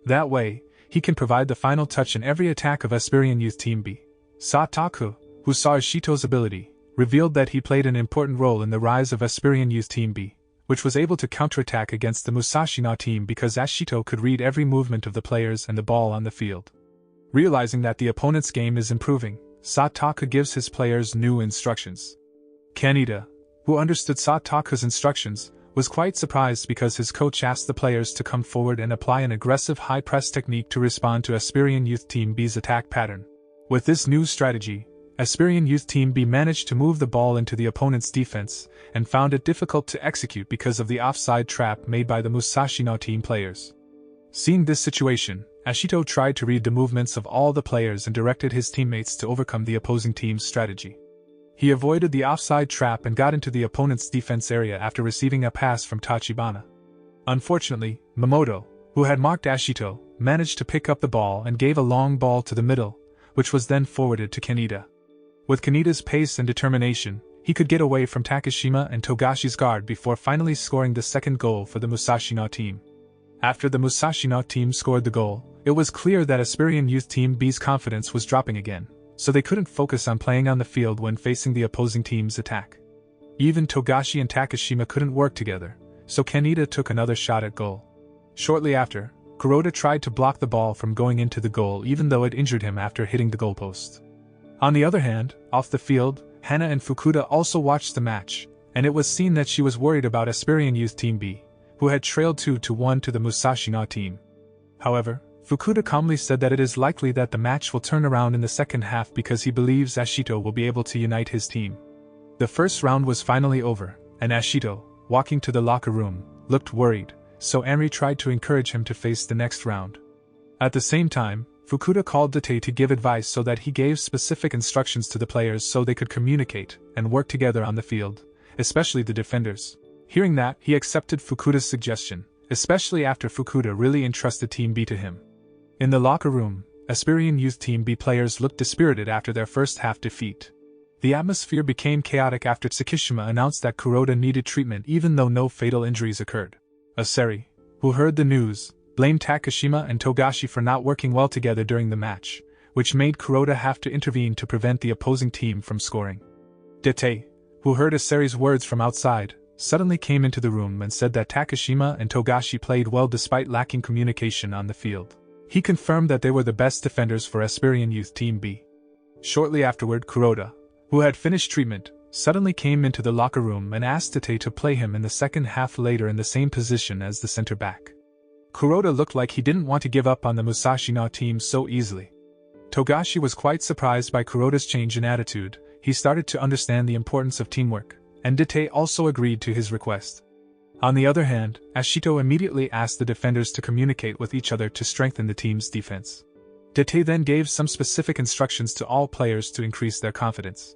That way, he can provide the final touch in every attack of Aspirian Youth Team B. Sataku, who saw Ashito's ability, revealed that he played an important role in the rise of Aspirian Youth Team B, which was able to counterattack against the Musashino team because Ashito could read every movement of the players and the ball on the field. Realizing that the opponent's game is improving, Sataku gives his players new instructions. Kaneda, who understood Sataku's instructions, was quite surprised because his coach asked the players to come forward and apply an aggressive high-press technique to respond to Aspirian Youth Team B's attack pattern. With this new strategy, Aspirian Youth Team B managed to move the ball into the opponent's defense and found it difficult to execute because of the offside trap made by the Musashino team players. Seeing this situation, Ashito tried to read the movements of all the players and directed his teammates to overcome the opposing team's strategy. He avoided the offside trap and got into the opponent's defense area after receiving a pass from Tachibana. Unfortunately, Mamoto, who had marked Ashito, managed to pick up the ball and gave a long ball to the middle, which was then forwarded to Kaneda. With Kaneda's pace and determination, he could get away from Takashima and Togashi's guard before finally scoring the second goal for the Musashino team. After the Musashino team scored the goal, it was clear that Aspirian Youth Team B's confidence was dropping again, so they couldn't focus on playing on the field when facing the opposing team's attack. Even Togashi and Takashima couldn't work together, so Kaneda took another shot at goal. Shortly after, Kuroda tried to block the ball from going into the goal even though it injured him after hitting the goalpost. On the other hand, off the field, Hana and Fukuda also watched the match, and it was seen that she was worried about Aspirian Youth Team B, who had trailed 2-1 to the Musashino team. However, Fukuda calmly said that it is likely that the match will turn around in the second half because he believes Ashito will be able to unite his team. The first round was finally over, and Ashito, walking to the locker room, looked worried, so Anri tried to encourage him to face the next round. At the same time, Fukuda called Date to give advice so that he gave specific instructions to the players so they could communicate and work together on the field, especially the defenders. Hearing that, he accepted Fukuda's suggestion, especially after Fukuda really entrusted Team B to him. In the locker room, Aspirian Youth Team B players looked dispirited after their first half defeat. The atmosphere became chaotic after Tsukishima announced that Kuroda needed treatment even though no fatal injuries occurred. Asari, who heard the news, blamed Takashima and Togashi for not working well together during the match, which made Kuroda have to intervene to prevent the opposing team from scoring. Date, who heard Asari's words from outside, suddenly came into the room and said that Takashima and Togashi played well despite lacking communication on the field. He confirmed that they were the best defenders for Aspirian Youth Team B. Shortly afterward, Kuroda, who had finished treatment, suddenly came into the locker room and asked Date to play him in the second half later in the same position as the center back. Kuroda looked like he didn't want to give up on the Musashino team so easily. Togashi was quite surprised by Kuroda's change in attitude. He started to understand the importance of teamwork, and Date also agreed to his request. On the other hand, Ashito immediately asked the defenders to communicate with each other to strengthen the team's defense. Date then gave some specific instructions to all players to increase their confidence.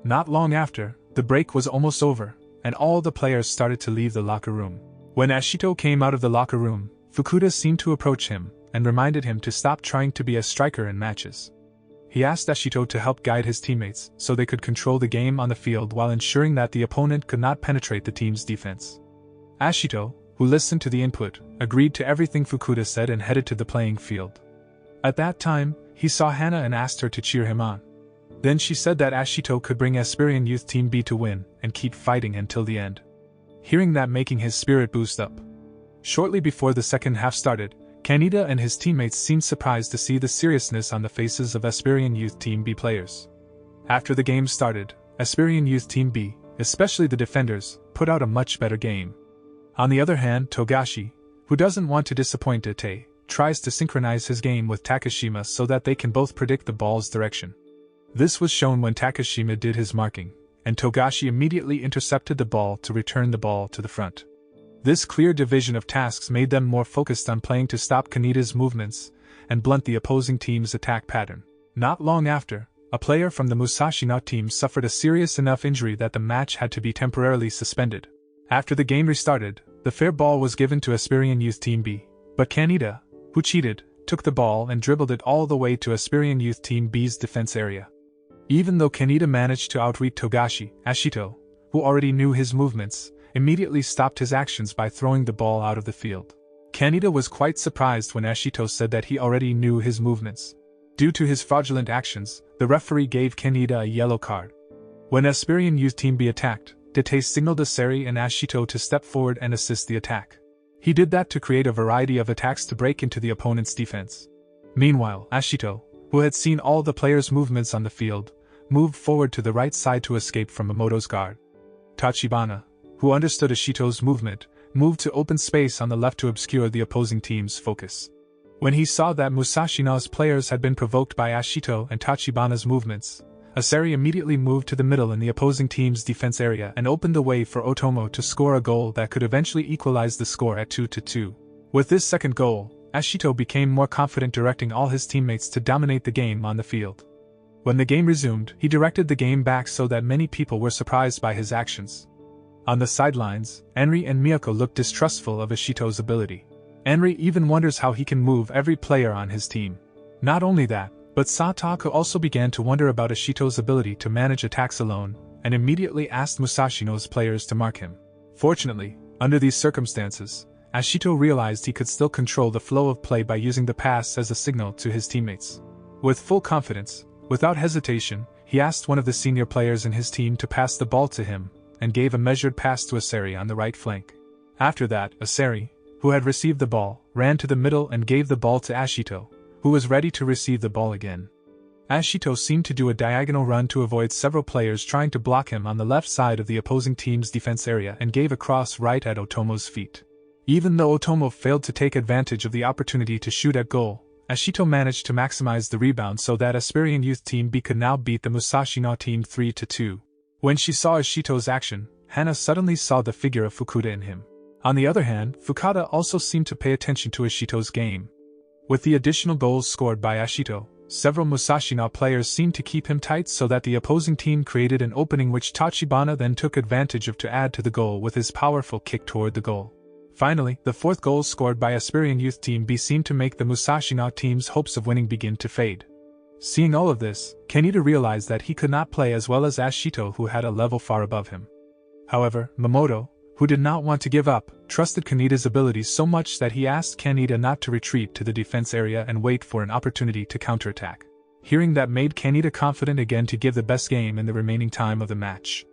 Not long after, the break was almost over, and all the players started to leave the locker room. When Ashito came out of the locker room, Fukuda seemed to approach him and reminded him to stop trying to be a striker in matches. He asked Ashito to help guide his teammates so they could control the game on the field while ensuring that the opponent could not penetrate the team's defense. Ashito, who listened to the input, agreed to everything Fukuda said and headed to the playing field. At that time, he saw Hana and asked her to cheer him on. Then she said that Ashito could bring Aspirian Youth Team B to win and keep fighting until the end. Hearing that, making his spirit boost up. Shortly before the second half started, Kaneda and his teammates seemed surprised to see the seriousness on the faces of Aspirian Youth Team B players. After the game started, Aspirian Youth Team B, especially the defenders, put out a much better game. On the other hand, Togashi, who doesn't want to disappoint Date, tries to synchronize his game with Takashima so that they can both predict the ball's direction. This was shown when Takashima did his marking, and Togashi immediately intercepted the ball to return the ball to the front. This clear division of tasks made them more focused on playing to stop Kaneda's movements and blunt the opposing team's attack pattern. Not long after, a player from the Musashino team suffered a serious enough injury that the match had to be temporarily suspended. After the game restarted, the fair ball was given to Aspirian Youth Team B, but Kaneda, who cheated, took the ball and dribbled it all the way to Aspirian Youth Team B's defense area. Even though Kaneda managed to outread Togashi, Ashito, who already knew his movements, immediately stopped his actions by throwing the ball out of the field. Kaneda was quite surprised when Ashito said that he already knew his movements. Due to his fraudulent actions, the referee gave Kaneda a yellow card. When Aspirian Youth Team B attacked, Date signaled Asari and Ashito to step forward and assist the attack. He did that to create a variety of attacks to break into the opponent's defense. Meanwhile, Ashito, who had seen all the players' movements on the field, moved forward to the right side to escape from Emoto's guard. Tachibana, who understood Ashito's movement, moved to open space on the left to obscure the opposing team's focus. When he saw that Musashino's players had been provoked by Ashito and Tachibana's movements, Asari immediately moved to the middle in the opposing team's defense area and opened the way for Otomo to score a goal that could eventually equalize the score at 2-2. With this second goal, Ashito became more confident, directing all his teammates to dominate the game on the field. When the game resumed, he directed the game back so that many people were surprised by his actions. On the sidelines, Enri and Miyako looked distrustful of Ashito's ability. Enri even wonders how he can move every player on his team. Not only that, but Sataka also began to wonder about Ashito's ability to manage attacks alone, and immediately asked Musashino's players to mark him. Fortunately, under these circumstances, Ashito realized he could still control the flow of play by using the pass as a signal to his teammates. With full confidence, without hesitation, he asked one of the senior players in his team to pass the ball to him, and gave a measured pass to Asari on the right flank. After that, Asari, who had received the ball, ran to the middle and gave the ball to Ashito, who was ready to receive the ball again. Ashito seemed to do a diagonal run to avoid several players trying to block him on the left side of the opposing team's defense area and gave a cross right at Otomo's feet. Even though Otomo failed to take advantage of the opportunity to shoot at goal, Ashito managed to maximize the rebound so that Aspirian Youth Team B could now beat the Musashino team 3-2. When she saw Ashito's action, Hana suddenly saw the figure of Fukuda in him. On the other hand, Fukada also seemed to pay attention to Ashito's game. With the additional goals scored by Ashito, several Musashino players seemed to keep him tight so that the opposing team created an opening which Tachibana then took advantage of to add to the goal with his powerful kick toward the goal. Finally, the fourth goal scored by Aspirian Youth Team B seemed to make the Musashino team's hopes of winning begin to fade. Seeing all of this, Kaneda realized that he could not play as well as Ashito, who had a level far above him. However, Mamoto, who did not want to give up, trusted Kaneda's abilities so much that he asked Kaneda not to retreat to the defense area and wait for an opportunity to counterattack. Hearing that made Kaneda confident again to give the best game in the remaining time of the match.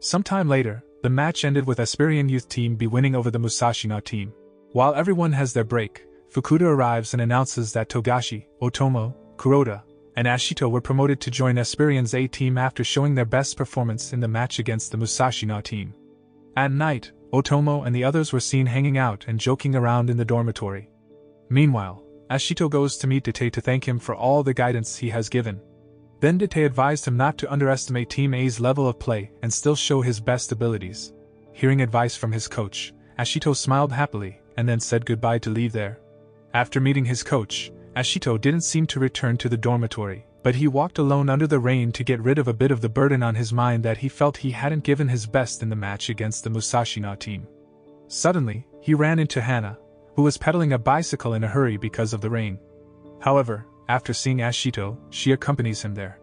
Sometime later, the match ended with Aspirian Youth Team B winning over the Musashino team. While everyone has their break, Fukuda arrives and announces that Togashi, Otomo, Kuroda, and Ashito were promoted to join Aspirian's A team after showing their best performance in the match against the Musashino team. At night, Otomo and the others were seen hanging out and joking around in the dormitory. Meanwhile, Ashito goes to meet Date to thank him for all the guidance he has given. Then Date advised him not to underestimate Team A's level of play and still show his best abilities. Hearing advice from his coach, Ashito smiled happily and then said goodbye to leave there. After meeting his coach, Ashito didn't seem to return to the dormitory, but he walked alone under the rain to get rid of a bit of the burden on his mind that he felt he hadn't given his best in the match against the Musashino team. Suddenly, he ran into Hana, who was pedaling a bicycle in a hurry because of the rain. However, after seeing Ashito, she accompanies him there.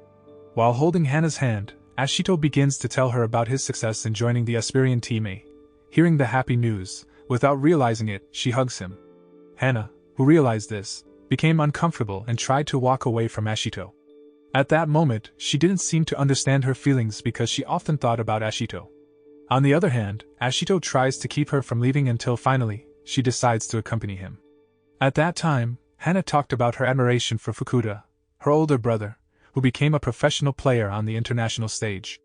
While holding Hana's hand, Ashito begins to tell her about his success in joining the Aspirian Team A. Hearing the happy news, without realizing it, she hugs him. Hana, who realized this, became uncomfortable and tried to walk away from Ashito. At that moment, she didn't seem to understand her feelings because she often thought about Ashito. On the other hand, Ashito tries to keep her from leaving until finally, she decides to accompany him. At that time, Hana talked about her admiration for Fukuda, her older brother, who became a professional player on the international stage.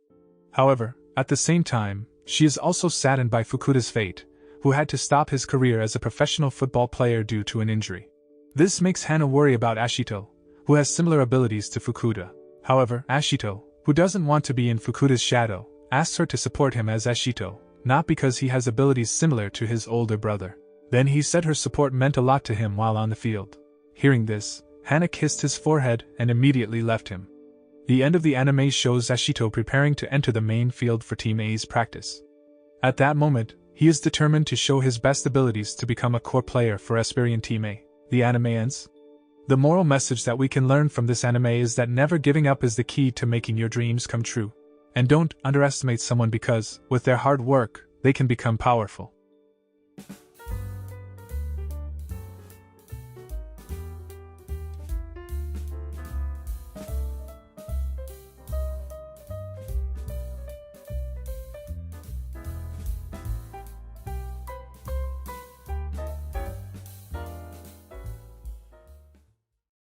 However, at the same time, she is also saddened by Fukuda's fate, who had to stop his career as a professional football player due to an injury. This makes Hana worry about Ashito, who has similar abilities to Fukuda. However, Ashito, who doesn't want to be in Fukuda's shadow, asks her to support him as Ashito, not because he has abilities similar to his older brother. Then he said her support meant a lot to him while on the field. Hearing this, Hana kissed his forehead and immediately left him. The end of the anime shows Ashito preparing to enter the main field for Team A's practice. At that moment, he is determined to show his best abilities to become a core player for Aspirian Team A. The anime ends. The moral message that we can learn from this anime is that never giving up is the key to making your dreams come true. And don't underestimate someone because, with their hard work, they can become powerful.